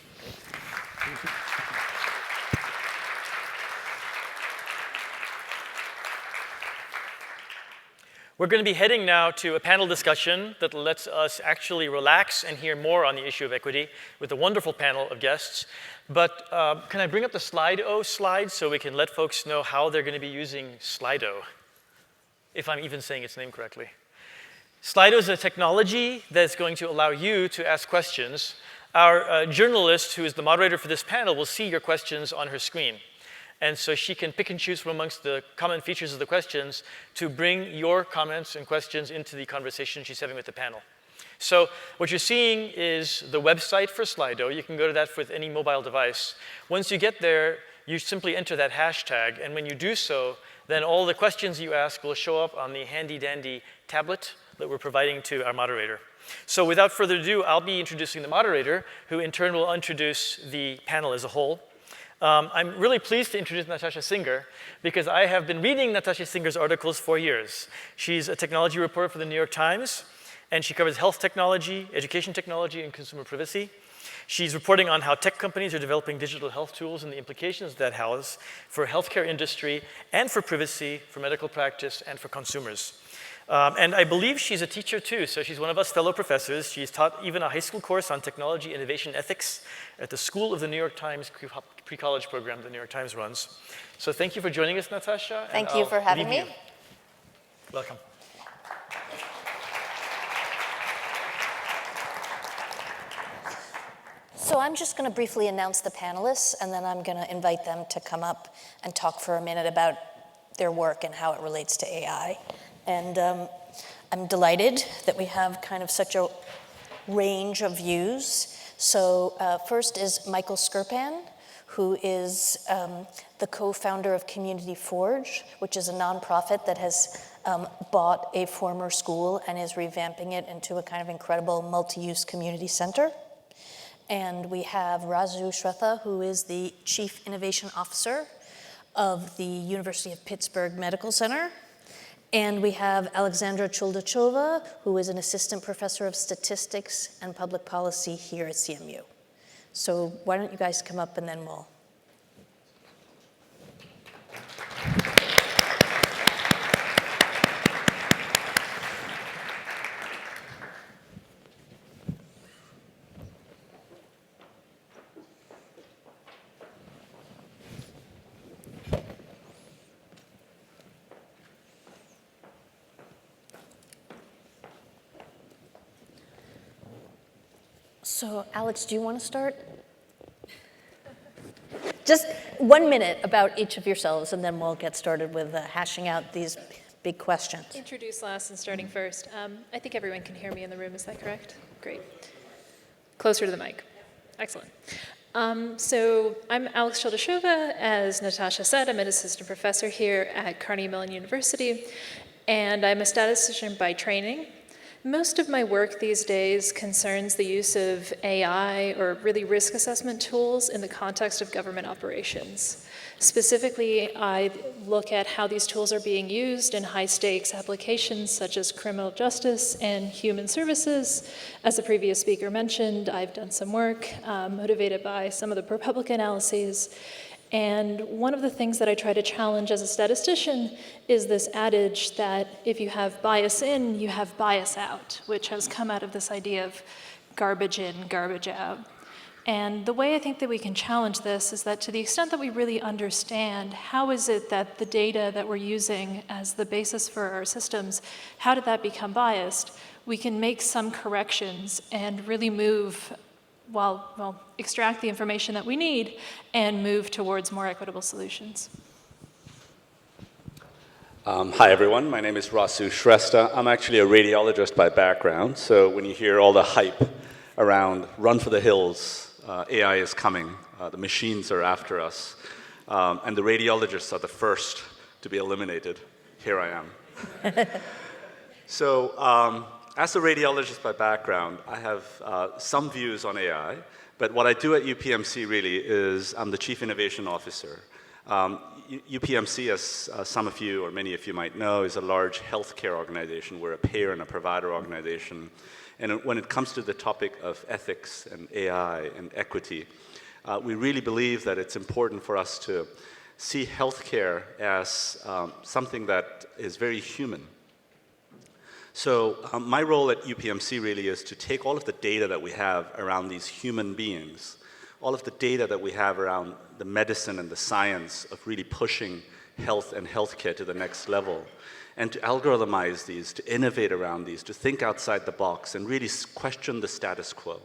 We're going to be heading now to a panel discussion that lets us actually relax and hear more on the issue of equity with a wonderful panel of guests. But can I bring up the Slido slide so we can let folks know how they're going to be using Slido, if I'm even saying its name correctly. Slido is a technology that's going to allow you to ask questions. Our journalist, who is the moderator for this panel, will see your questions on her screen. And so she can pick and choose from amongst the common features of the questions to bring your comments and questions into the conversation she's having with the panel. So what you're seeing is the website for Slido. You can go to that with any mobile device. Once you get there, you simply enter that hashtag. And when you do so, then all the questions you ask will show up on the handy-dandy tablet that we're providing to our moderator. So without further ado, I'll be introducing the moderator, who in turn will introduce the panel as a whole. I'm really pleased to introduce Natasha Singer because I have been reading Natasha Singer's articles for years. She's a technology reporter for the New York Times, and she covers health technology, education technology, and consumer privacy. She's reporting on how tech companies are developing digital health tools and the implications that has for healthcare industry and for privacy, for medical practice, and for consumers. And I believe she's a teacher too, so she's one of us fellow professors. She's taught even a high school course on technology innovation ethics at the School of the New York Times pre-college program the New York Times runs. So thank you for joining us, Natasha. Thank you for having me. Welcome. So I'm just going to briefly announce the panelists, and then I'm going to invite them to come up and talk for a minute about their work and how it relates to AI. And I'm delighted that we have kind of such a range of views. So first is Michael Skirpan, who is the co-founder of Community Forge, which is a nonprofit that has bought a former school and is revamping it into a kind of incredible multi-use community center. And we have Rasu, Shrestha, who is the Chief Innovation Officer of the University of Pittsburgh Medical Center. And we have Alexandra Chouldechova, who is an assistant professor of statistics and public policy here at CMU. So why don't you guys come up and then we'll. So, Alex, do you want to start? Just 1 minute about each of yourselves, and then we'll get started with hashing out these big questions. Introduce last and starting first. I think everyone can hear me in the room, is that correct? Great. Closer to the mic. Excellent. So I'm Alex Chouldechova. As Natasha said, I'm an assistant professor here at Carnegie Mellon University, and I'm a statistician by training. Most of my work these days concerns the use of AI, or really risk assessment tools, in the context of government operations. Specifically, I look at how these tools are being used in high-stakes applications such as criminal justice and human services. As the previous speaker mentioned, I've done some work motivated by some of the ProPublica analyses. And one of the things that I try to challenge as a statistician is this adage that if you have bias in, you have bias out, which has come out of this idea of garbage in, garbage out. And the way I think that we can challenge this is that to the extent that we really understand how is it that the data that we're using as the basis for our systems, how did that become biased, we can make some corrections and really move extract the information that we need and move towards more equitable solutions. Hi, everyone. My name is Rasu Shrestha. I'm actually a radiologist by background, so when you hear all the hype around run for the hills, AI is coming, the machines are after us, and the radiologists are the first to be eliminated, here I am. So, as a radiologist by background, I have some views on AI, But what I do at UPMC really is I'm the Chief Innovation Officer. UPMC, as some of you or many of you might know, is a large healthcare organization. We're a payer and a provider organization. And when it comes to the topic of ethics and AI and equity, we really believe that it's important for us to see healthcare as something that is very human. So my role at UPMC really is to take all of the data that we have around these human beings, all of the data that we have around the medicine and the science of really pushing health and healthcare to the next level, and to algorithmize these, to innovate around these, to think outside the box and really question the status quo.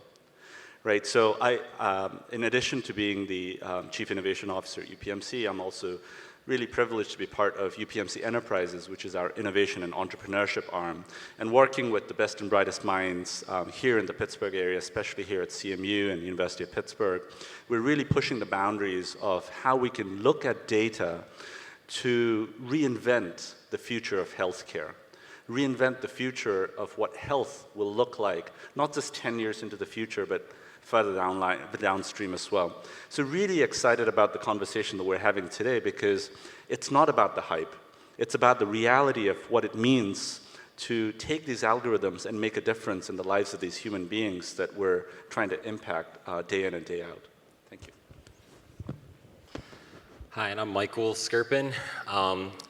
Right, so in addition to being the Chief Innovation Officer at UPMC, I'm also really privileged to be part of UPMC Enterprises, which is our innovation and entrepreneurship arm, and working with the best and brightest minds here in the Pittsburgh area, especially here at CMU and University of Pittsburgh. We're really pushing the boundaries of how we can look at data to reinvent the future of healthcare, reinvent the future of what health will look like, not just 10 years into the future, but further downstream as well. So really excited about the conversation that we're having today, because it's not about the hype. It's about the reality of what it means to take these algorithms and make a difference in the lives of these human beings that we're trying to impact day in and day out. Thank you. Hi, and I'm Michael Skirpan.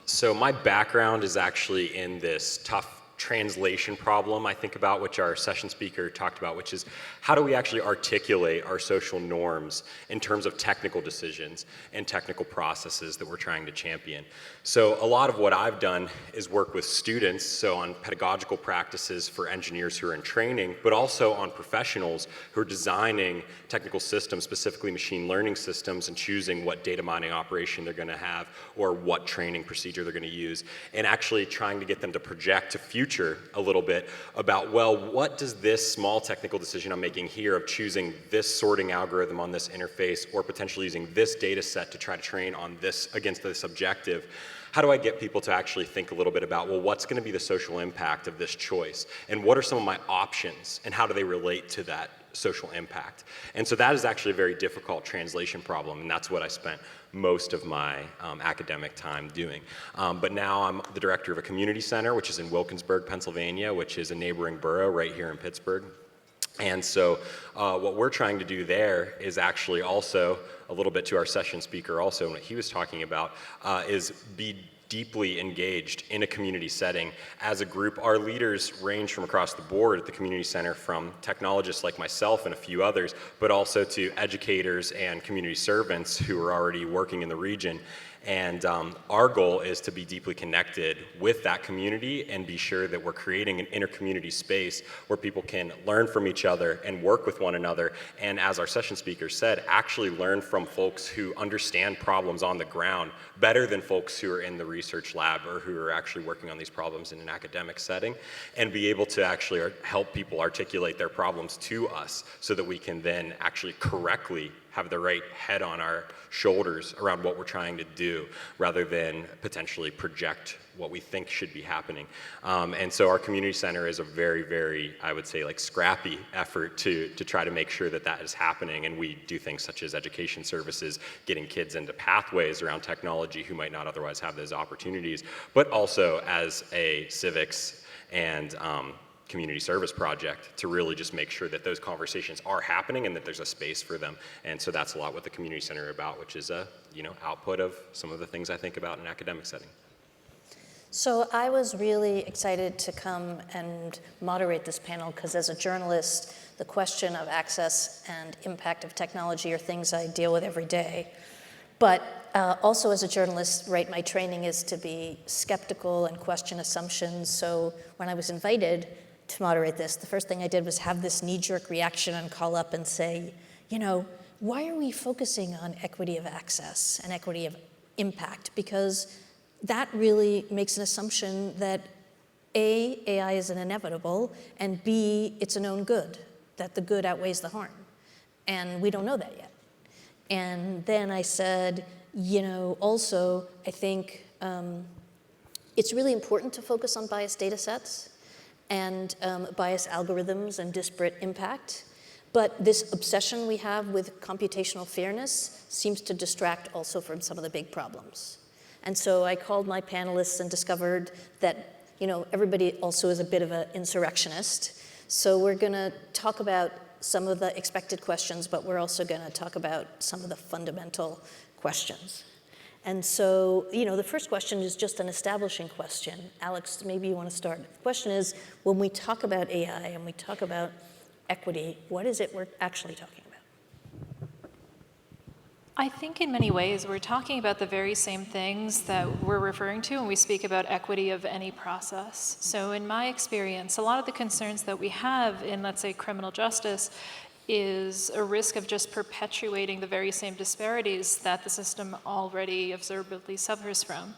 So my background is actually in this tough translation problem I think about, which our session speaker talked about, which is how do we actually articulate our social norms in terms of technical decisions and technical processes that we're trying to champion. So a lot of what I've done is work with students, so on pedagogical practices for engineers who are in training, but also on professionals who are designing technical systems, specifically machine learning systems, and choosing what data mining operation they're going to have or what training procedure they're going to use, and actually trying to get them to project to future a little bit about, well, what does this small technical decision I'm making here of choosing this sorting algorithm on this interface or potentially using this data set to try to train on this against this objective, how do I get people to actually think a little bit about, well, what's going to be the social impact of this choice? And what are some of my options? And how do they relate to that social impact? And so that is actually a very difficult translation problem, and that's what I spent most of my academic time doing. But now I'm the director of a community center, which is in Wilkinsburg, Pennsylvania, which is a neighboring borough right here in Pittsburgh. And so what we're trying to do there is actually also, a little bit to our session speaker also, and what he was talking about, is be deeply engaged in a community setting. As a group, our leaders range from across the board at the community center, from technologists like myself and a few others, but also to educators and community servants who are already working in the region. And our goal is to be deeply connected with that community and be sure that we're creating an inter-community space where people can learn from each other and work with one another. And as our session speaker said, actually learn from folks who understand problems on the ground better than folks who are in the research lab or who are actually working on these problems in an academic setting, and be able to actually help people articulate their problems to us so that we can then actually correctly have the right head on our shoulders around what we're trying to do, rather than potentially project what we think should be happening. And so our community center is a very, very, I would say, like scrappy effort to try to make sure that that is happening. And we do things such as education services, getting kids into pathways around technology who might not otherwise have those opportunities, but also as a civics and community service project to really just make sure that those conversations are happening and that there's a space for them. And so that's a lot what the community center is about, which is a output of some of the things I think about in an academic setting. So I was really excited to come and moderate this panel because as a journalist, the question of access and impact of technology are things I deal with every day. But also as a journalist, right, my training is to be skeptical and question assumptions. So when I was invited to moderate this, the first thing I did was have this knee-jerk reaction and call up and say, why are we focusing on equity of access and equity of impact? Because that really makes an assumption that A, AI is an inevitable, and B, it's a known good, that the good outweighs the harm. And we don't know that yet. And then I said, also, I think it's really important to focus on biased data sets and biased algorithms and disparate impact. But this obsession we have with computational fairness seems to distract also from some of the big problems. And so I called my panelists and discovered that, everybody also is a bit of an insurrectionist. So we're going to talk about some of the expected questions, but we're also going to talk about some of the fundamental questions. And so, the first question is just an establishing question. Alex, maybe you want to start. The question is, when we talk about AI and we talk about equity, what is it we're actually talking about? I think in many ways we're talking about the very same things that we're referring to when we speak about equity of any process. So in my experience, a lot of the concerns that we have in, let's say, criminal justice is a risk of just perpetuating the very same disparities that the system already observably suffers from.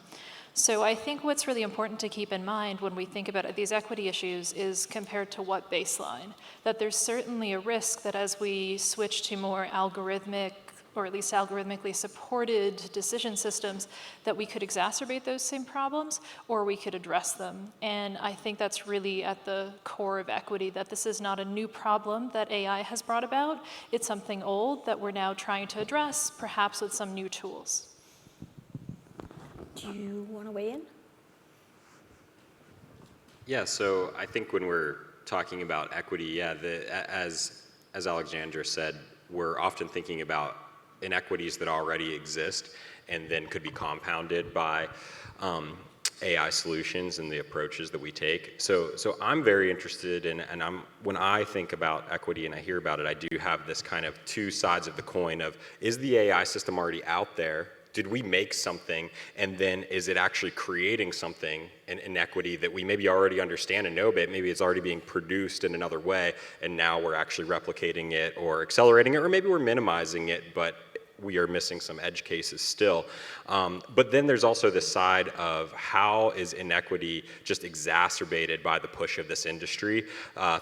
So I think what's really important to keep in mind when we think about these equity issues is compared to what baseline. That there's certainly a risk that as we switch to more algorithmic, or at least algorithmically supported decision systems, that we could exacerbate those same problems, or we could address them. And I think that's really at the core of equity, that this is not a new problem that AI has brought about. It's something old that we're now trying to address, perhaps with some new tools. Do you want to weigh in? Yeah, so I think when we're talking about equity, as Alexandra said, we're often thinking about inequities that already exist and then could be compounded by AI solutions and the approaches that we take. So I'm very interested in, and when I think about equity and I hear about it, I do have this kind of two sides of the coin of, is the AI system already out there? Did we make something, and then is it actually creating something, an inequity that we maybe already understand and know, but maybe it's already being produced in another way, and now we're actually replicating it or accelerating it, or maybe we're minimizing it, but we are missing some edge cases still. But then there's also this side of how is inequity just exacerbated by the push of this industry,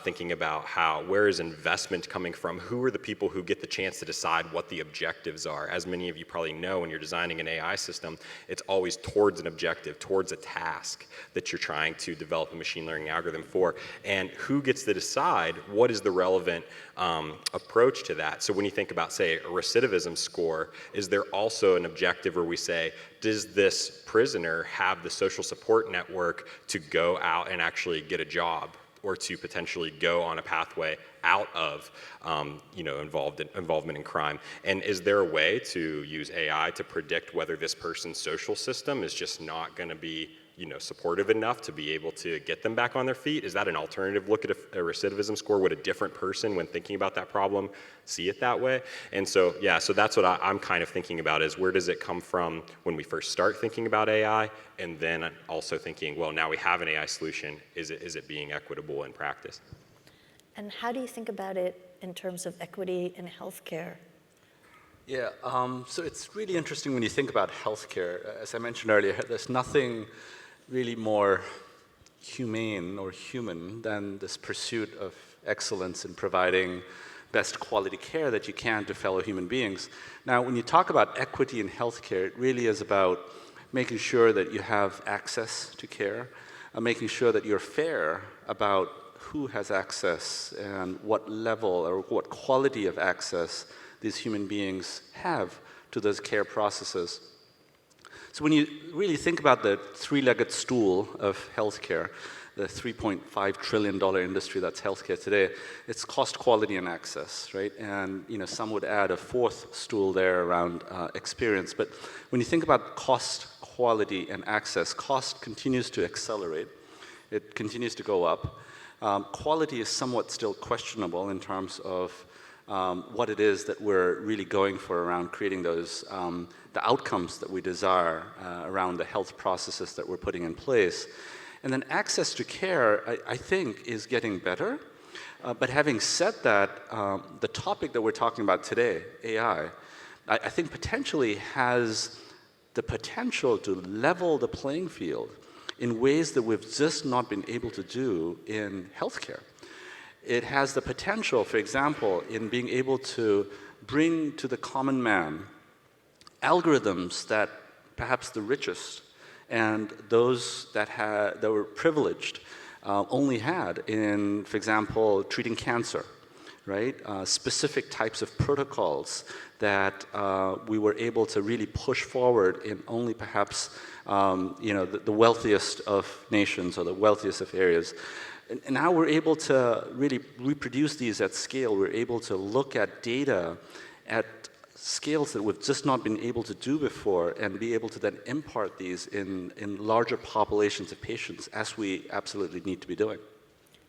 thinking about where is investment coming from, who are the people who get the chance to decide what the objectives are. As many of you probably know, when you're designing an AI system, it's always towards an objective, towards a task that you're trying to develop a machine learning algorithm for, and who gets to decide what is the relevant approach to that. So when you think about, say, a recidivism score, is there also an objective where we say, does this prisoner have the social support network to go out and actually get a job, or to potentially go on a pathway out of involvement in crime? And is there a way to use AI to predict whether this person's social system is just not going to be supportive enough to be able to get them back on their feet? Is that an alternative look at a recidivism score? Would a different person, when thinking about that problem, see it that way? And so, so that's what I'm kind of thinking about, is where does it come from when we first start thinking about AI, and then also thinking, well, now we have an AI solution, is it being equitable in practice? And how do you think about it in terms of equity in healthcare? Yeah, so it's really interesting when you think about healthcare. As I mentioned earlier, there's nothing really more humane or human than this pursuit of excellence in providing best quality care that you can to fellow human beings. Now, when you talk about equity in healthcare, it really is about making sure that you have access to care, making sure that you're fair about who has access and what level or what quality of access these human beings have to those care processes. So when you really think about the three-legged stool of healthcare, the $3.5 trillion industry that's healthcare today, it's cost, quality, and access, right? And some would add a fourth stool there around experience. But when you think about cost, quality, and access, cost continues to accelerate. It continues to go up. Quality is somewhat still questionable in terms of what it is that we're really going for around creating those the outcomes that we desire around the health processes that we're putting in place. And then access to care, I think, is getting better. But having said that, the topic that we're talking about today, AI, I think potentially has the potential to level the playing field in ways that we've just not been able to do in healthcare. It has the potential, for example, in being able to bring to the common man algorithms that perhaps the richest and those that were privileged only had in, for example, treating cancer, right? Specific types of protocols that we were able to really push forward in only perhaps the wealthiest of nations or the wealthiest of areas. And now we're able to really reproduce these at scale. We're able to look at data at scales that we've just not been able to do before and be able to then impart these in larger populations of patients, as we absolutely need to be doing.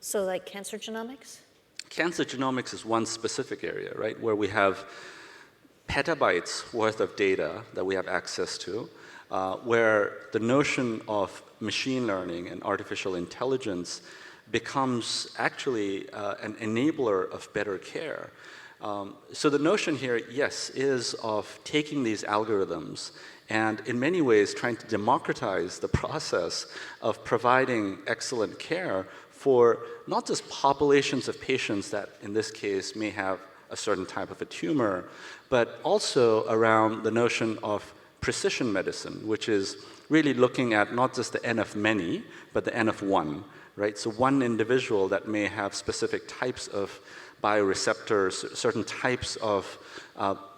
So like cancer genomics? Cancer genomics is one specific area, right, where we have petabytes worth of data that we have access to, where the notion of machine learning and artificial intelligence becomes actually an enabler of better care. So the notion here, yes, is of taking these algorithms and in many ways trying to democratize the process of providing excellent care for not just populations of patients that in this case may have a certain type of a tumor, but also around the notion of precision medicine, which is really looking at not just the N of many, but the N of one, right? So one individual that may have specific types of bioreceptors, certain types of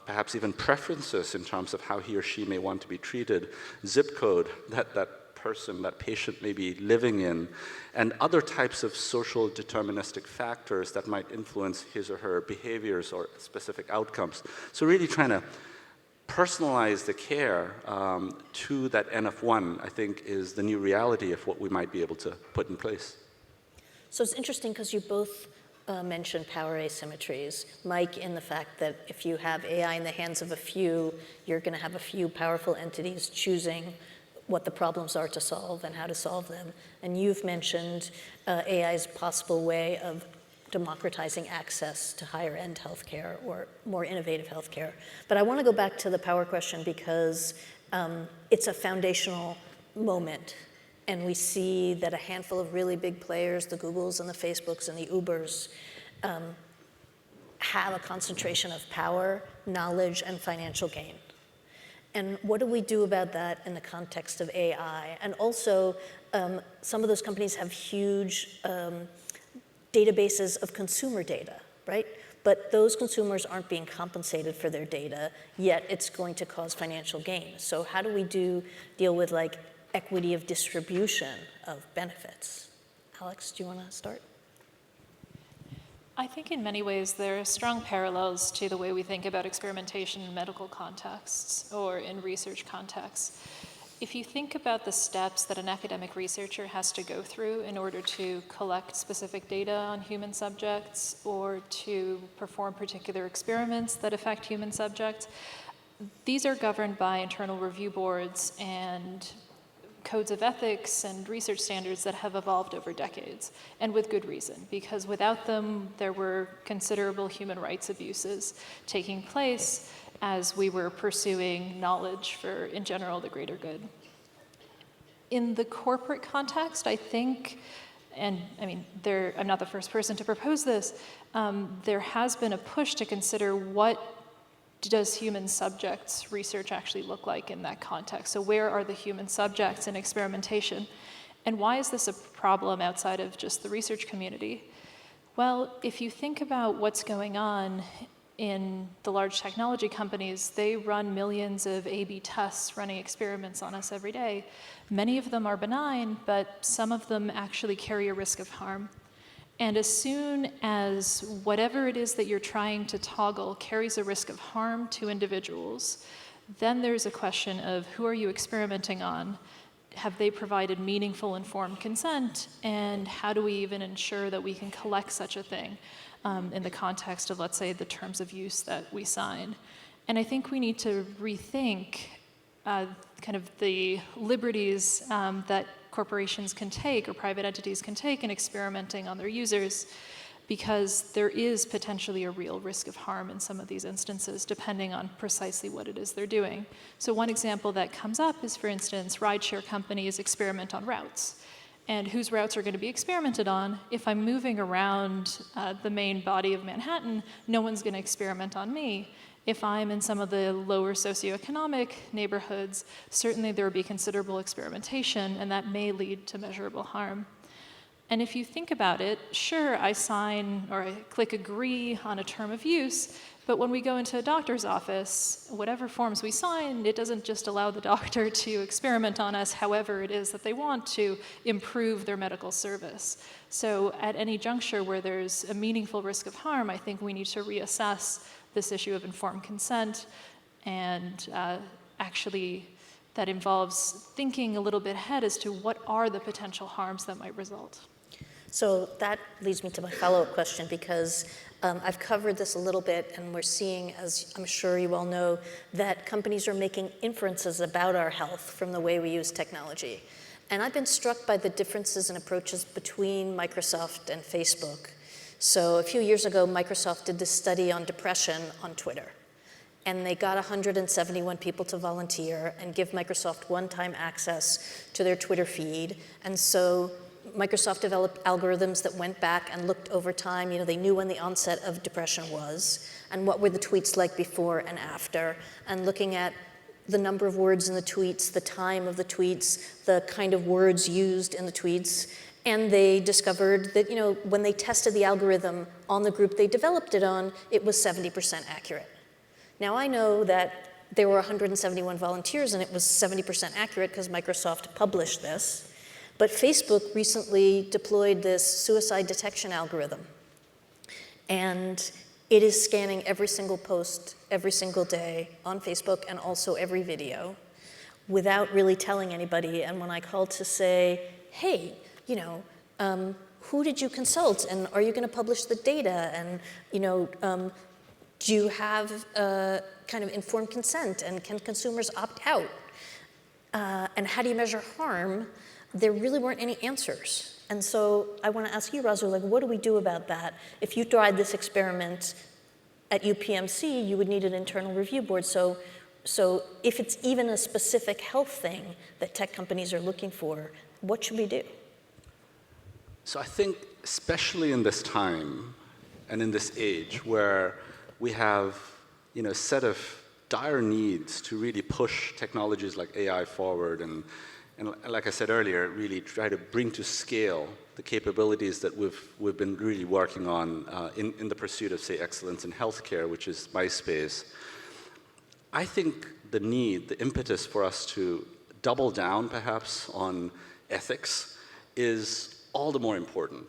perhaps even preferences in terms of how he or she may want to be treated, zip code that person, that patient may be living in, and other types of social deterministic factors that might influence his or her behaviors or specific outcomes. So really trying to personalize the care to that N of one, I think, is the new reality of what we might be able to put in place. So it's interesting because you both mentioned power asymmetries. Mike, in the fact that if you have AI in the hands of a few, you're going to have a few powerful entities choosing what the problems are to solve and how to solve them. And you've mentioned AI's possible way of democratizing access to higher end healthcare or more innovative healthcare. But I want to go back to the power question because it's a foundational moment. And we see that a handful of really big players, the Googles and the Facebooks and the Ubers, have a concentration of power, knowledge, and financial gain. And what do we do about that in the context of AI? And also, some of those companies have huge databases of consumer data, right? But those consumers aren't being compensated for their data, yet it's going to cause financial gain. So how do we deal with like equity of distribution of benefits? Alex, do you want to start? I think in many ways there are strong parallels to the way we think about experimentation in medical contexts or in research contexts. If you think about the steps that an academic researcher has to go through in order to collect specific data on human subjects or to perform particular experiments that affect human subjects, these are governed by internal review boards and codes of ethics and research standards that have evolved over decades, and with good reason, because without them, there were considerable human rights abuses taking place as we were pursuing knowledge for, in general, the greater good. In the corporate context, I think, and I mean, I'm not the first person to propose this, there has been a push to consider what does human subjects research actually look like in that context? So where are the human subjects in experimentation? And why is this a problem outside of just the research community? Well, if you think about what's going on in the large technology companies, they run millions of A/B tests running experiments on us every day. Many of them are benign, but some of them actually carry a risk of harm. And as soon as whatever it is that you're trying to toggle carries a risk of harm to individuals, then there's a question of who are you experimenting on? Have they provided meaningful informed consent? And how do we even ensure that we can collect such a thing in the context of, let's say, the terms of use that we sign? And I think we need to rethink kind of the liberties that corporations can take or private entities can take in experimenting on their users, because there is potentially a real risk of harm in some of these instances, depending on precisely what it is they're doing. So one example that comes up is, for instance, rideshare companies experiment on routes. And whose routes are going to be experimented on? If I'm moving around the main body of Manhattan, no one's going to experiment on me. If I'm in some of the lower socioeconomic neighborhoods, certainly there will be considerable experimentation, and that may lead to measurable harm. And if you think about it, sure, I sign or I click agree on a term of use, but when we go into a doctor's office, whatever forms we sign, it doesn't just allow the doctor to experiment on us however it is that they want to improve their medical service. So at any juncture where there's a meaningful risk of harm, I think we need to reassess this issue of informed consent, and actually that involves thinking a little bit ahead as to what are the potential harms that might result. So that leads me to my follow-up question, because I've covered this a little bit, and we're seeing, as I'm sure you all know, that companies are making inferences about our health from the way we use technology. And I've been struck by the differences in approaches between Microsoft and Facebook. So a few years ago, Microsoft did this study on depression on Twitter. And they got 171 people to volunteer and give Microsoft one-time access to their Twitter feed. And so Microsoft developed algorithms that went back and looked over time. You know, they knew when the onset of depression was, and what were the tweets like before and after, and looking at the number of words in the tweets, the time of the tweets, the kind of words used in the tweets. And they discovered that, you know, when they tested the algorithm on the group they developed it on, it was 70% accurate. Now, I know that there were 171 volunteers and it was 70% accurate because Microsoft published this. But Facebook recently deployed this suicide detection algorithm. And it is scanning every single post every single day on Facebook, and also every video, without really telling anybody. And when I called to say, hey, you know, who did you consult? And are you going to publish the data? And, you know, do you have kind of informed consent? And can consumers opt out? And how do you measure harm? There really weren't any answers. And so I want to ask you, Rasu, like, what do we do about that? If you tried this experiment at UPMC, you would need an internal review board. So if it's even a specific health thing that tech companies are looking for, what should we do? So I think, especially in this time and in this age where we have, you know, a set of dire needs to really push technologies like AI forward, and like I said earlier, really try to bring to scale the capabilities that we've been really working on in the pursuit of, say, excellence in healthcare, which is my space. I think the impetus for us to double down perhaps on ethics is all the more important.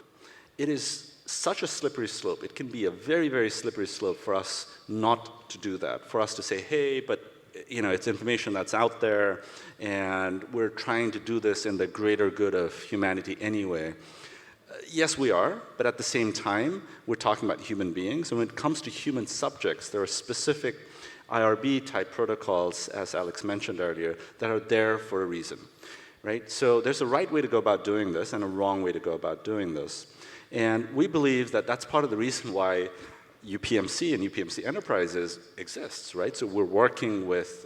It is such a slippery slope. It can be a very, very slippery slope for us not to do that, for us to say, hey, but you know, it's information that's out there, and we're trying to do this in the greater good of humanity anyway. Yes, we are, but at the same time, we're talking about human beings, and when it comes to human subjects, there are specific IRB-type protocols, as Alex mentioned earlier, that are there for a reason, right? So there's a right way to go about doing this and a wrong way to go about doing this. And we believe that that's part of the reason why UPMC and UPMC Enterprises exists, right? So we're working with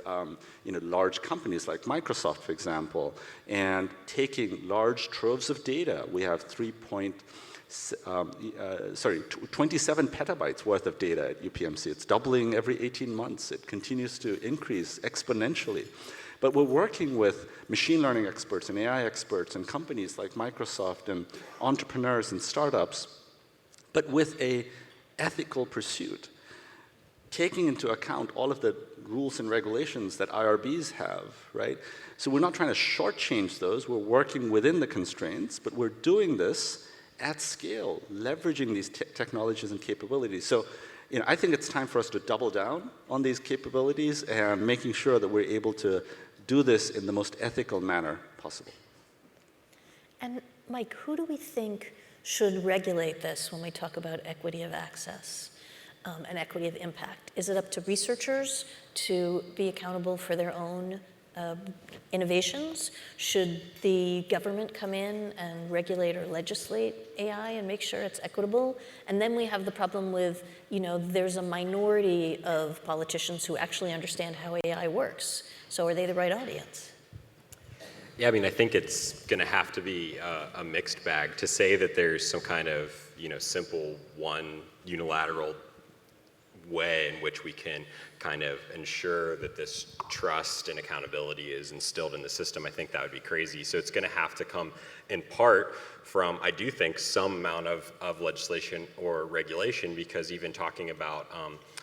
you know, large companies like Microsoft, for example, and taking large troves of data. We have 27 petabytes worth of data at UPMC. It's doubling every 18 months. It continues to increase exponentially. But we're working with machine learning experts and AI experts and companies like Microsoft and entrepreneurs and startups, but with a ethical pursuit, taking into account all of the rules and regulations that IRBs have, right? So we're not trying to shortchange those. We're working within the constraints, but we're doing this at scale, leveraging these technologies and capabilities. So, you know, I think it's time for us to double down on these capabilities and making sure that we're able to do this in the most ethical manner possible. And Mike, who do we think should regulate this when we talk about equity of access and equity of impact? Is it up to researchers to be accountable for their own innovations? Should the government come in and regulate or legislate AI and make sure it's equitable? And then we have the problem with, you know, there's a minority of politicians who actually understand how AI works. So are they the right audience? Yeah, I mean, I think it's going to have to be a mixed bag. To say that there's some kind of, you know, simple one unilateral way in which we can kind of ensure that this trust and accountability is instilled in the system, I think that would be crazy. So it's going to have to come in part from, I do think, some amount of legislation or regulation, because even talking about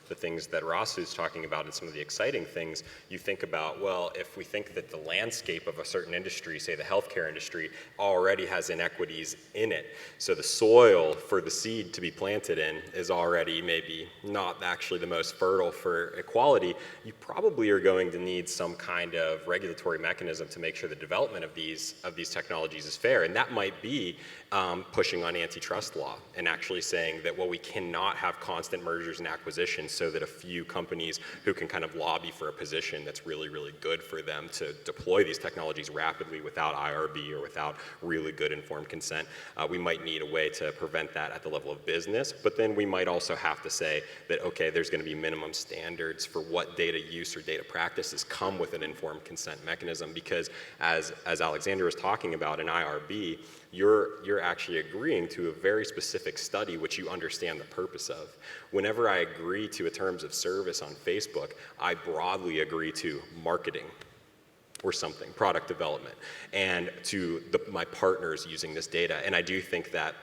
the things that Rasu is talking about and some of the exciting things, you think about, well, if we think that the landscape of a certain industry, say the healthcare industry, already has inequities in it, so the soil for the seed to be planted in is already maybe not actually the most fertile for equality, you probably are going to need some kind of regulatory mechanism to make sure the development of these technologies is fair. And that might be pushing on antitrust law and actually saying that, well, we cannot have constant mergers and acquisitions so that a few companies who can kind of lobby for a position that's really, really good for them to deploy these technologies rapidly without IRB or without really good informed consent. We might need a way to prevent that at the level of business, but then we might also have to say that, okay, there's going to be minimum standards for what data use or data practices come with an informed consent mechanism, because as Alexandra was talking about in IRB, you're actually agreeing to a very specific study which you understand the purpose of. Whenever I agree to a terms of service on Facebook, I broadly agree to marketing or something, product development, and to my partners using this data. And I do think that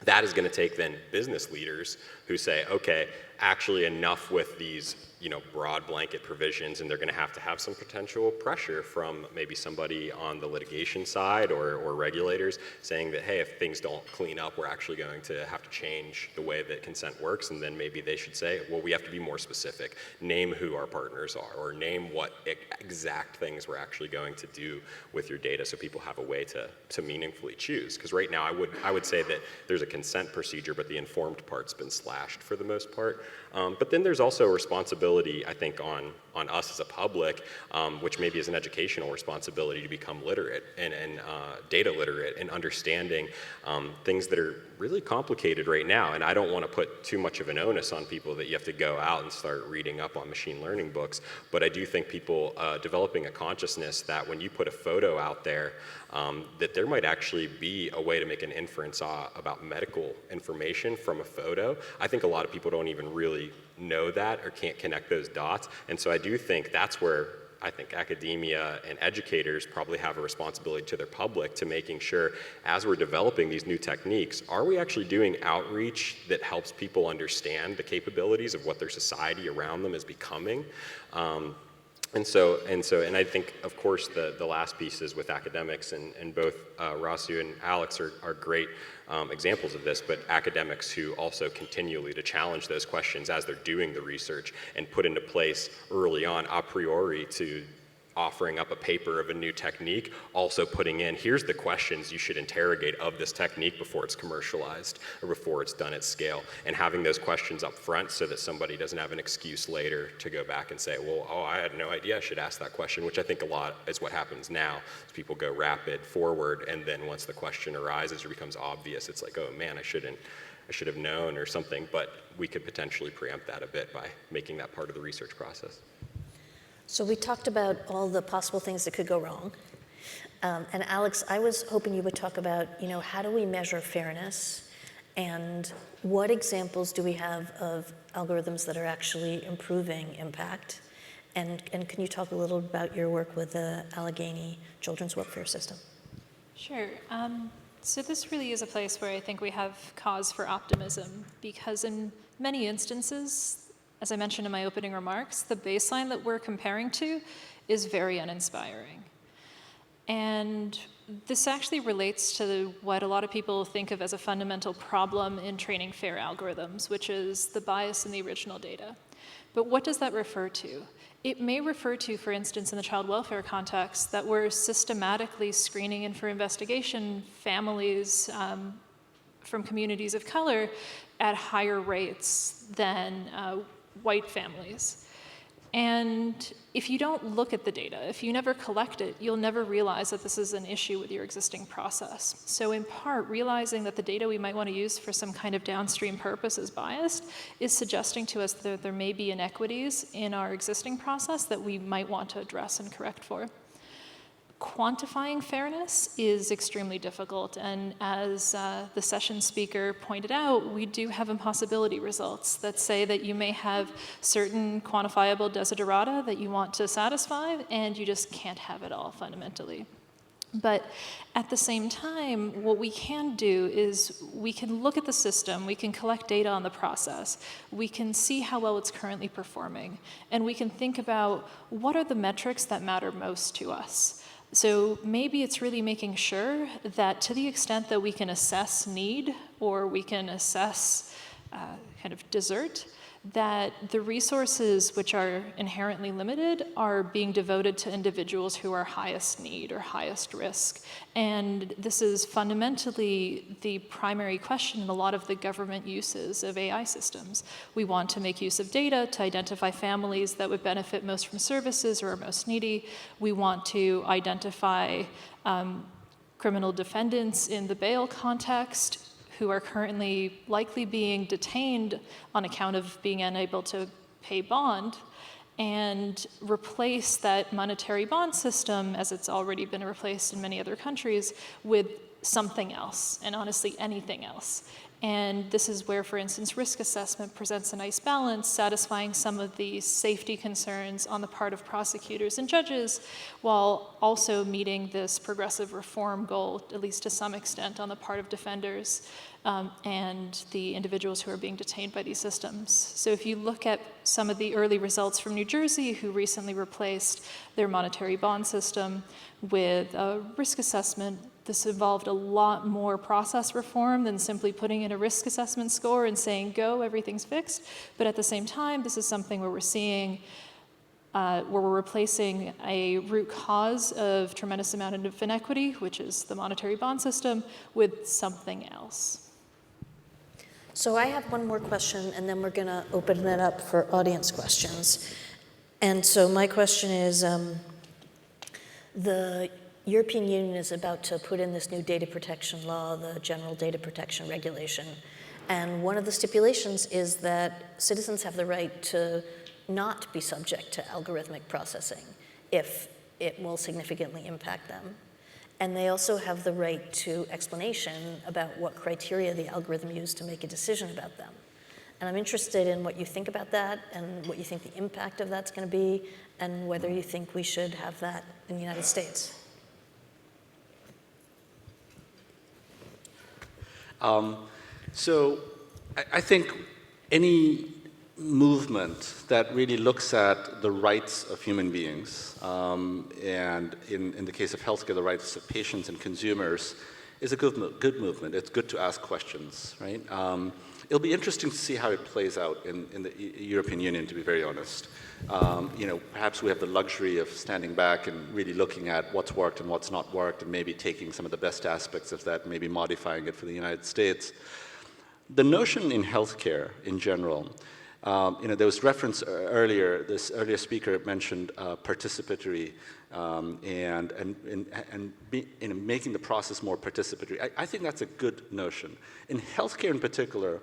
that is going to take then business leaders who say, okay, actually enough with these broad blanket provisions, and they're going to have some potential pressure from maybe somebody on the litigation side or regulators saying that, hey, if things don't clean up, we're actually going to have to change the way that consent works. And then maybe they should say, well, we have to be more specific, name who our partners are, or name what exact things we're actually going to do with your data so people have a way to meaningfully choose. Because right now I would say that there's a consent procedure, but the informed part's been slashed for the most part. But then there's also a responsibility, I think, on us as a public, which maybe is an educational responsibility to become literate and data literate and understanding things that are really complicated right now. And I don't want to put too much of an onus on people that you have to go out and start reading up on machine learning books, but I do think people developing a consciousness that when you put a photo out there, that there might actually be a way to make an inference about medical information from a photo. I think a lot of people don't even really know that or can't connect those dots. And so I do think that's where I think academia and educators probably have a responsibility to their public to making sure, as we're developing these new techniques, are we actually doing outreach that helps people understand the capabilities of what their society around them is becoming? And I think, of course, the last piece is with academics, and both Rasu and Alex are great examples of this, but academics who also continually to challenge those questions as they're doing the research and put into place early on a priori to offering up a paper of a new technique, also putting in, here's the questions you should interrogate of this technique before it's commercialized or before it's done at scale, and having those questions up front so that somebody doesn't have an excuse later to go back and say, well, I had no idea I should ask that question, which I think a lot is what happens now. Is people go rapid forward, and then once the question arises or becomes obvious, it's like, oh man, I should have known or something, but we could potentially preempt that a bit by making that part of the research process. So we talked about all the possible things that could go wrong. And Alex, I was hoping you would talk about, how do we measure fairness, and what examples do we have of algorithms that are actually improving impact? And can you talk a little about your work with the Allegheny Children's Welfare System? Sure. So this really is a place where I think we have cause for optimism, because in many instances, as I mentioned in my opening remarks, the baseline that we're comparing to is very uninspiring. And this actually relates to what a lot of people think of as a fundamental problem in training fair algorithms, which is the bias in the original data. But what does that refer to? It may refer to, for instance, in the child welfare context, that we're systematically screening in for investigation families from communities of color at higher rates than white families. And if you don't look at the data, if you never collect it, you'll never realize that this is an issue with your existing process. So in part, realizing that the data we might want to use for some kind of downstream purpose is biased is suggesting to us that there may be inequities in our existing process that we might want to address and correct for. quantifying fairness is extremely difficult, and as the session speaker pointed out, we do have impossibility results that say that you may have certain quantifiable desiderata that you want to satisfy, and you just can't have it all fundamentally. But at the same time, what we can do is we can look at the system, we can collect data on the process, we can see how well it's currently performing, and we can think about what are the metrics that matter most to us. So maybe it's really making sure that to the extent that we can assess need or we can assess kind of desert, that the resources which are inherently limited are being devoted to individuals who are highest need or highest risk. And this is fundamentally the primary question in a lot of the government uses of AI systems. We want to make use of data to identify families that would benefit most from services or are most needy. We want to identify criminal defendants in the bail context who are currently likely being detained on account of being unable to pay bond, and replace that monetary bond system, as it's already been replaced in many other countries, with something else, and honestly anything else. And this is where, for instance, risk assessment presents a nice balance, satisfying some of the safety concerns on the part of prosecutors and judges, while also meeting this progressive reform goal, at least to some extent, on the part of defenders and the individuals who are being detained by these systems. So if you look at some of the early results from New Jersey, who recently replaced their monetary bond system with a risk assessment, this involved a lot more process reform than simply putting in a risk assessment score and saying, go, everything's fixed. But at the same time, this is something where we're seeing, where we're replacing a root cause of tremendous amount of inequity, which is the monetary bond system, with something else. So I have one more question, and then we're going to open it up for audience questions. And so my question is, the European Union is about to put in this new data protection law, the General Data Protection Regulation. And one of the stipulations is that citizens have the right to not be subject to algorithmic processing if it will significantly impact them. And they also have the right to explanation about what criteria the algorithm used to make a decision about them. And I'm interested in what you think about that and what you think the impact of that's going to be, and whether you think we should have that in the United States. So I think any movement that really looks at the rights of human beings, and in the case of healthcare, the rights of patients and consumers, is a good movement. It's good to ask questions, right? It'll be interesting to see how it plays out in the European Union, to be very honest. Perhaps we have the luxury of standing back and really looking at what's worked and what's not worked, and maybe taking some of the best aspects of that, maybe modifying it for the United States. The notion in healthcare in general, there was reference earlier, this earlier speaker mentioned participatory and making the process more participatory. I think that's a good notion. In healthcare in particular,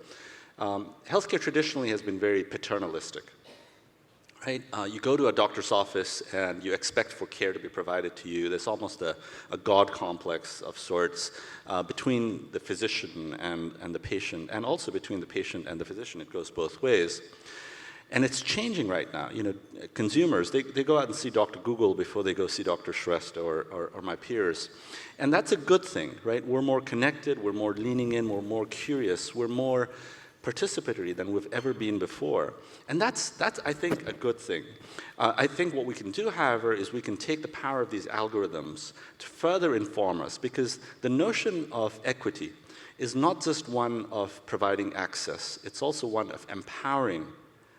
healthcare traditionally has been very paternalistic. Right? You go to a doctor's office and you expect for care to be provided to you. There's almost a God complex of sorts between the physician and the patient, and also between the patient and the physician. It goes both ways. And it's changing right now. Consumers, they go out and see Dr. Google before they go see Dr. Shrestha or my peers. And that's a good thing, right? We're more connected, we're more leaning in, we're more curious, we're more participatory than we've ever been before. And that's I think, a good thing. I think what we can do, however, is we can take the power of these algorithms to further inform us, because the notion of equity is not just one of providing access, it's also one of empowering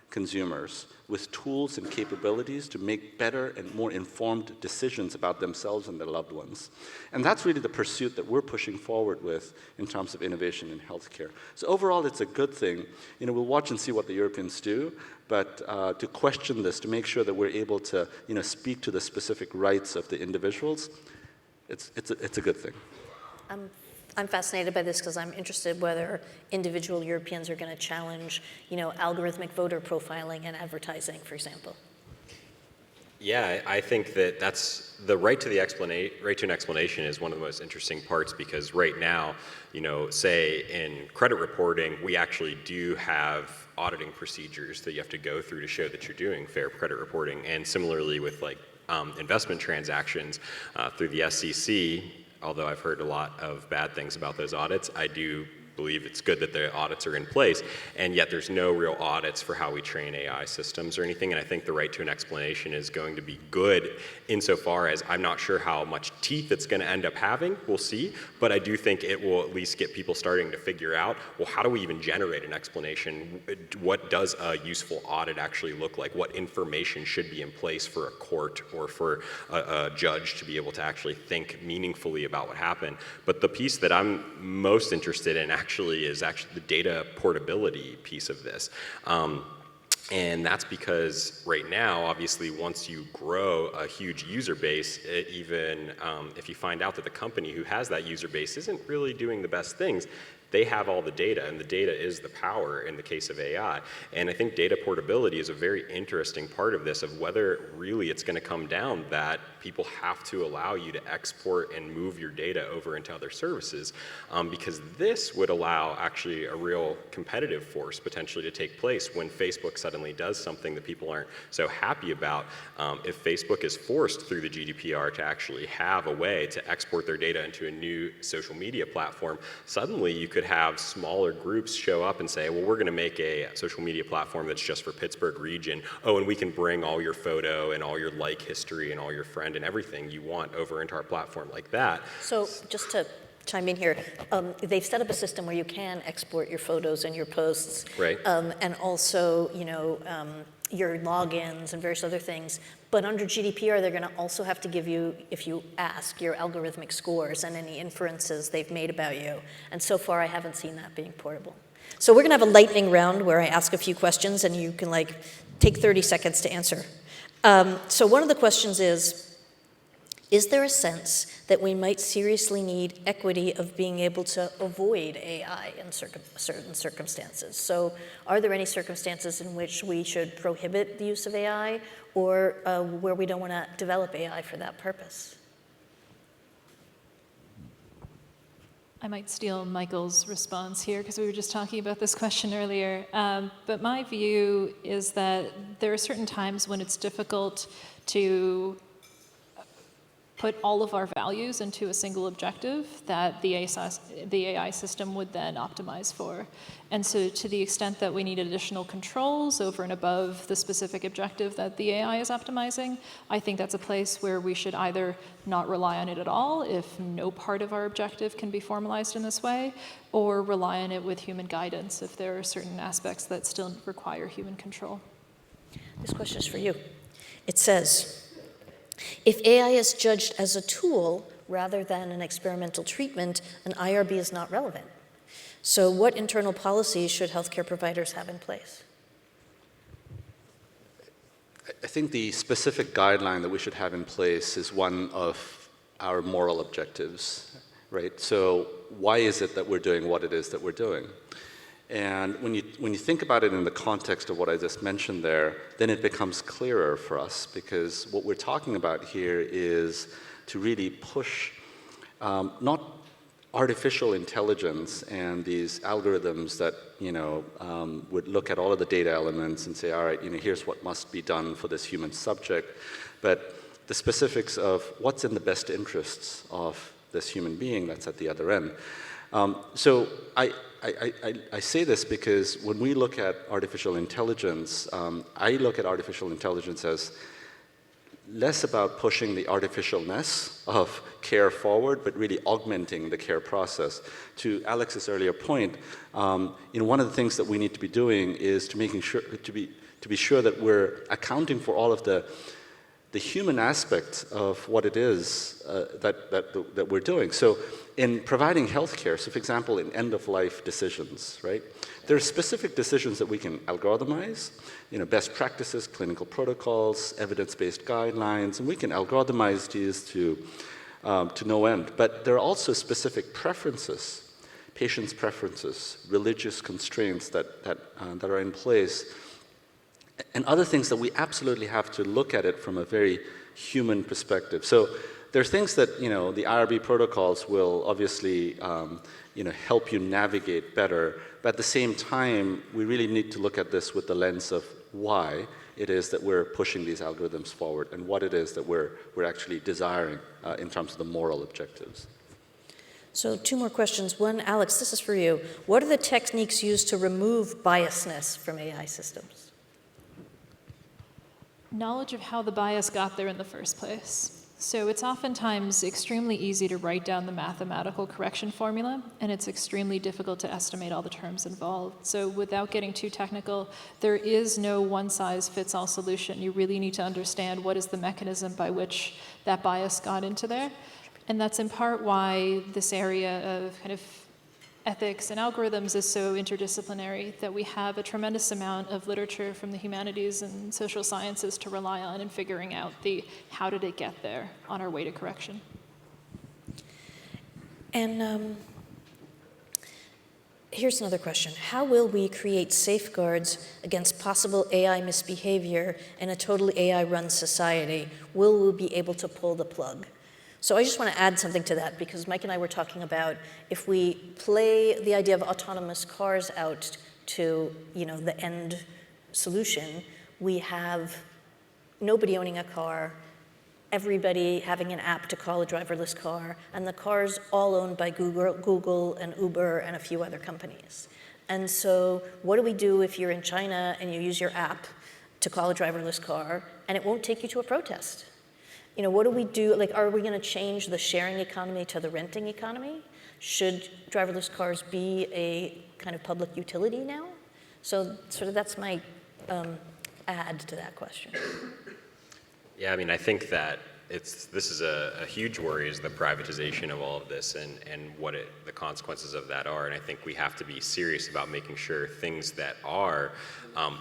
consumers with tools and capabilities to make better and more informed decisions about themselves and their loved ones. And that's really the pursuit that we're pushing forward with in terms of innovation in healthcare. So overall, it's a good thing. We'll watch and see what the Europeans do, but to question this, to make sure that we're able to speak to the specific rights of the individuals, it's a good thing. I'm fascinated by this because I'm interested whether individual Europeans are going to challenge, algorithmic voter profiling and advertising, for example. Yeah, I think that that's the right to an explanation is one of the most interesting parts, because right now, say in credit reporting, we actually do have auditing procedures that you have to go through to show that you're doing fair credit reporting. And similarly with like investment transactions through the SEC, although I've heard a lot of bad things about those audits, I do believe it's good that the audits are in place, and yet there's no real audits for how we train AI systems or anything. And I think the right to an explanation is going to be good insofar as I'm not sure how much teeth it's going to end up having. We'll see. But I do think it will at least get people starting to figure out, well, how do we even generate an explanation? What does a useful audit actually look like? What information should be in place for a court or for a judge to be able to actually think meaningfully about what happened? But the piece that I'm most interested in is the data portability piece of this. And that's because right now, obviously, once you grow a huge user base, even if you find out that the company who has that user base isn't really doing the best things, they have all the data, and the data is the power in the case of AI. And I think data portability is a very interesting part of this, of whether really it's going to come down that people have to allow you to export and move your data over into other services, because this would allow actually a real competitive force potentially to take place when Facebook suddenly does something that people aren't so happy about. If Facebook is forced through the GDPR to actually have a way to export their data into a new social media platform, suddenly you could have smaller groups show up and say, well, we're going to make a social media platform that's just for Pittsburgh region. Oh, and we can bring all your photo and all your like history and all your friend and everything you want over into our platform like that. So just to chime in here, they've set up a system where you can export your photos and your posts, right? And also, your logins and various other things. But under GDPR, they're going to also have to give you, if you ask, your algorithmic scores and any inferences they've made about you. And so far, I haven't seen that being portable. So we're going to have a lightning round where I ask a few questions, and you can take 30 seconds to answer. So one of the questions is there a sense that we might seriously need equity of being able to avoid AI in certain circumstances? So are there any circumstances in which we should prohibit the use of AI, or where we don't want to develop AI for that purpose? I might steal Michael's response here because we were just talking about this question earlier. But my view is that there are certain times when it's difficult to put all of our values into a single objective that the AI system would then optimize for. And so to the extent that we need additional controls over and above the specific objective that the AI is optimizing, I think that's a place where we should either not rely on it at all if no part of our objective can be formalized in this way, or rely on it with human guidance if there are certain aspects that still require human control. This question is for you. It says, if AI is judged as a tool rather than an experimental treatment, an IRB is not relevant. So what internal policies should healthcare providers have in place? I think the specific guideline that we should have in place is one of our moral objectives, right? So why is it that we're doing what it is that we're doing? And when you think about it in the context of what I just mentioned there, then it becomes clearer for us, because what we're talking about here is to really push not artificial intelligence and these algorithms that would look at all of the data elements and say, all right, here's what must be done for this human subject, but the specifics of what's in the best interests of this human being that's at the other end. So I say this because when we look at artificial intelligence, I look at artificial intelligence as less about pushing the artificialness of care forward, but really augmenting the care process. To Alex's earlier point, one of the things that we need to be doing is to be sure that we're accounting for all of the human aspects of what it is that we're doing. So in providing healthcare, so for example, in end-of-life decisions, right? There are specific decisions that we can algorithmize, best practices, clinical protocols, evidence-based guidelines, and we can algorithmize these to no end. But there are also specific preferences, patients' preferences, religious constraints that are in place. and other things that we absolutely have to look at it from a very human perspective. So there are things that, the IRB protocols will obviously, help you navigate better. But at the same time, we really need to look at this with the lens of why it is that we're pushing these algorithms forward and what it is that we're actually desiring in terms of the moral objectives. So 2 more questions. One, Alex, this is for you. What are the techniques used to remove biasness from AI systems? Knowledge of how the bias got there in the first place. So it's oftentimes extremely easy to write down the mathematical correction formula, and it's extremely difficult to estimate all the terms involved. So without getting too technical, there is no one-size-fits-all solution. You really need to understand what is the mechanism by which that bias got into there. And that's in part why this area of kind of ethics and algorithms is so interdisciplinary, that we have a tremendous amount of literature from the humanities and social sciences to rely on in figuring out the how did it get there on our way to correction. And here's another question. How will we create safeguards against possible AI misbehavior in a totally AI-run society? Will we be able to pull the plug? So I just want to add something to that, because Mike and I were talking about if we play the idea of autonomous cars out to, the end solution, we have nobody owning a car, everybody having an app to call a driverless car, and the cars all owned by Google and Uber and a few other companies. And so what do we do if you're in China and you use your app to call a driverless car and it won't take you to a protest? What do we do? Are we going to change the sharing economy to the renting economy? Should driverless cars be a kind of public utility now? So sort of that's my add to that question. Yeah, I think that this is a huge worry, is the privatization of all of this and what the consequences of that are. And I think we have to be serious about making sure things that are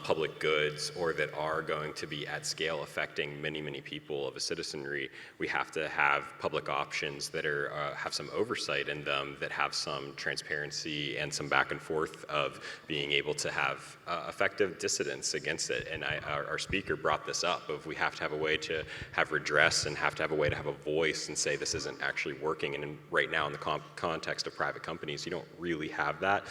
public goods or that are going to be at scale affecting many, many people of a citizenry, we have to have public options that are have some oversight in them, that have some transparency and some back and forth of being able to have effective dissidence against it. And our speaker brought this up, of we have to have a way to have redress and have to have a way to have a voice and say this isn't actually working. And right now in the context of private companies, you don't really have that.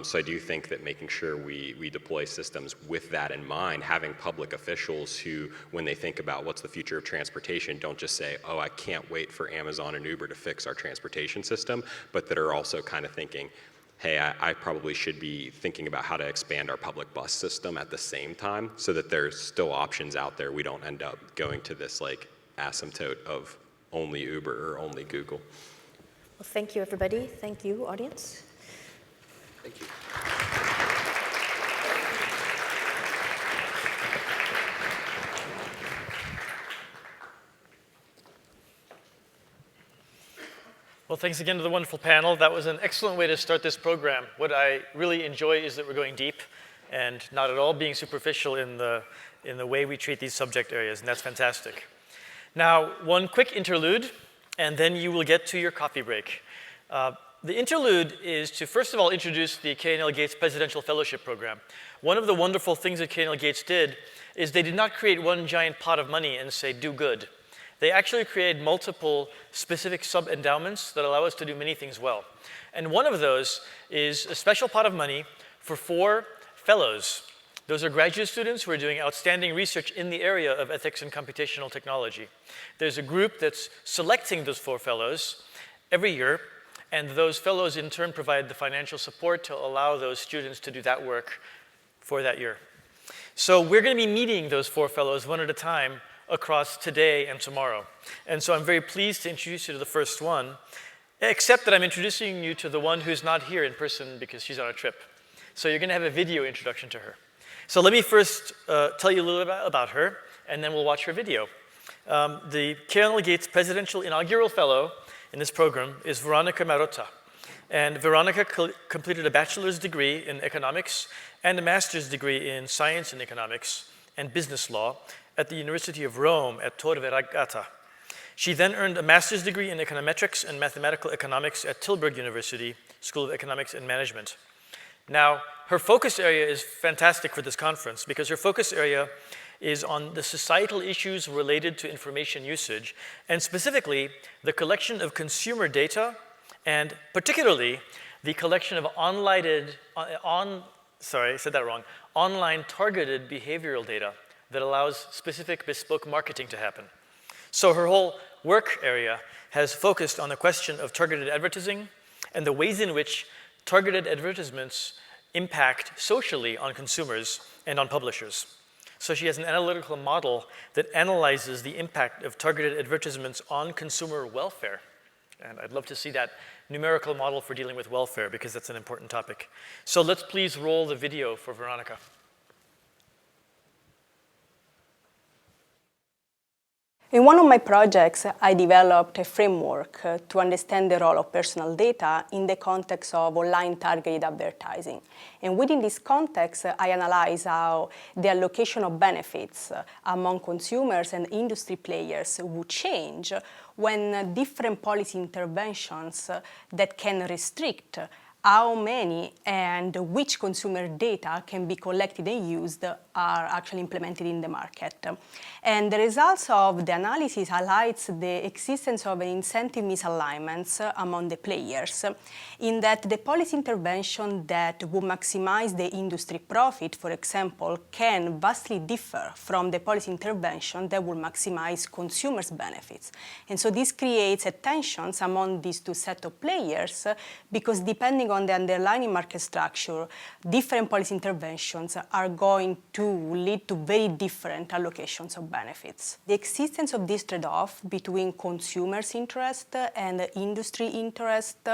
So I do think that making sure we deploy systems with that in mind, having public officials who, when they think about what's the future of transportation, don't just say, oh, I can't wait for Amazon and Uber to fix our transportation system, but that are also kind of thinking, hey, I probably should be thinking about how to expand our public bus system at the same time, so that there's still options out there. We don't end up going to this asymptote of only Uber or only Google. Well, thank you, everybody. Thank you, audience. Thank you. Well, thanks again to the wonderful panel. That was an excellent way to start this program. What I really enjoy is that we're going deep and not at all being superficial in the way we treat these subject areas, and that's fantastic. Now, one quick interlude, and then you will get to your coffee break. The interlude is to, first of all, introduce the K&L Gates Presidential Fellowship Program. One of the wonderful things that K&L Gates did is they did not create one giant pot of money and say, do good. They actually created multiple specific sub-endowments that allow us to do many things well. And one of those is a special pot of money for 4 fellows. Those are graduate students who are doing outstanding research in the area of ethics and computational technology. There's a group that's selecting those 4 fellows every year, and those fellows in turn provide the financial support to allow those students to do that work for that year. So we're going to be meeting those 4 fellows one at a time across today and tomorrow. And so I'm very pleased to introduce you to the first one, except that I'm introducing you to the one who's not here in person because she's on a trip. So you're going to have a video introduction to her. So let me first tell you a little bit about her, and then we'll watch her video. The K&L Gates Presidential Inaugural Fellow in this program is Veronica Marotta. And Veronica completed a bachelor's degree in economics and a master's degree in science and economics and business law at the University of Rome at Tor Vergata. She then earned a master's degree in econometrics and mathematical economics at Tilburg University School of Economics and Management. Now, her focus area is fantastic for this conference because her focus area is on the societal issues related to information usage, and specifically the collection of consumer data, and particularly the collection of online targeted behavioral data that allows specific bespoke marketing to happen. So her whole work area has focused on the question of targeted advertising and the ways in which targeted advertisements impact socially on consumers and on publishers. So she has an analytical model that analyzes the impact of targeted advertisements on consumer welfare. And I'd love to see that numerical model for dealing with welfare because that's an important topic. So let's please roll the video for Veronica. In one of my projects, I developed a framework to understand the role of personal data in the context of online targeted advertising. And within this context, I analyze how the allocation of benefits among consumers and industry players would change when different policy interventions that can restrict how many and which consumer data can be collected and used are actually implemented in the market. And the results of the analysis highlights the existence of an incentive misalignments among the players, in that the policy intervention that would maximize the industry profit, for example, can vastly differ from the policy intervention that will maximize consumers' benefits. And so this creates a tensions among these two sets of players because depending on the underlying market structure, different policy interventions are going to lead to very different allocations of benefits. The existence of this trade-off between consumers' interest and industry interest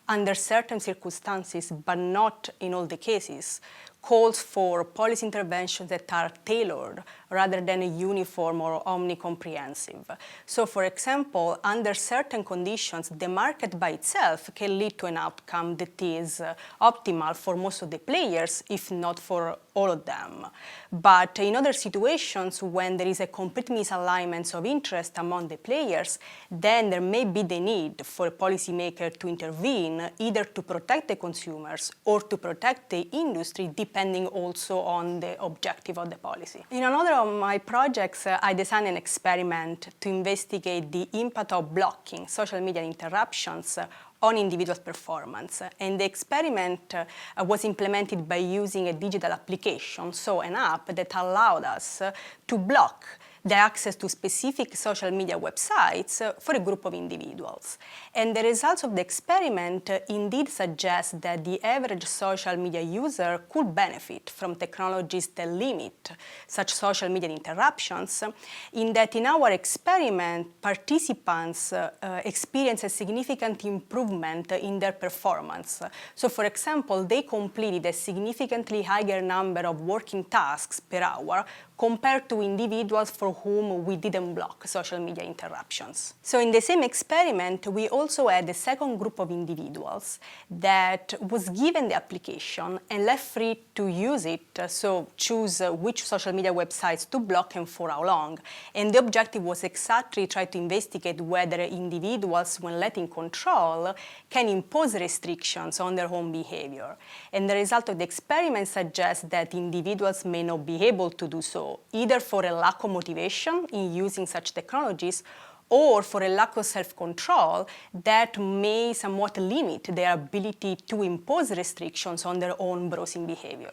under certain circumstances, but not in all the cases, calls for policy interventions that are tailored rather than uniform or omnicomprehensive. So, for example, under certain conditions, the market by itself can lead to an outcome that is optimal for most of the players, if not for all of them. But in other situations, when there is a complete misalignment of interest among the players, then there may be the need for a policymaker to intervene, either to protect the consumers or to protect the industry, depending also on the objective of the policy. In another of my projects, I designed an experiment to investigate the impact of blocking social media interruptions on individual performance. And the experiment was implemented by using a digital application, so an app that allowed us to block the access to specific social media websites for a group of individuals. And the results of the experiment indeed suggest that the average social media user could benefit from technologies that limit such social media interruptions, in that in our experiment, participants experience a significant improvement in their performance. So, for example, they completed a significantly higher number of working tasks per hour compared to individuals for whom we didn't block social media interruptions. So in the same experiment, we also had a second group of individuals that was given the application and left free to use it, so choose which social media websites to block and for how long. And the objective was exactly try to investigate whether individuals, when let in control, can impose restrictions on their own behavior. And the result of the experiment suggests that individuals may not be able to do so, either for a lack of motivation in using such technologies or for a lack of self-control that may somewhat limit their ability to impose restrictions on their own browsing behavior.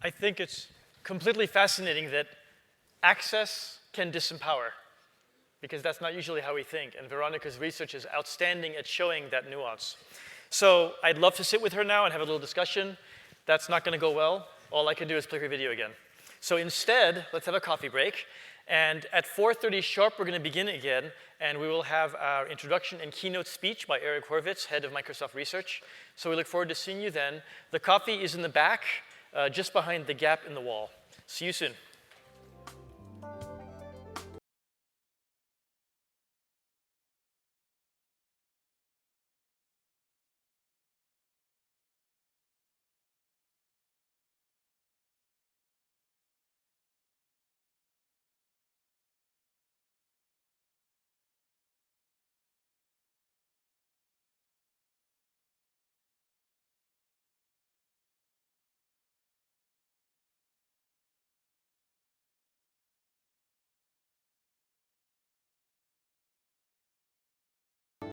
I think it's completely fascinating that access can disempower, because that's not usually how we think, and Veronica's research is outstanding at showing that nuance. So I'd love to sit with her now and have a little discussion. That's not going to go well. All I can do is play her video again. So instead, let's have a coffee break. And at 4:30 sharp, we're going to begin again. And we will have our introduction and keynote speech by Eric Horvitz, head of Microsoft Research. So we look forward to seeing you then. The coffee is in the back, just behind the gap in the wall. See you soon.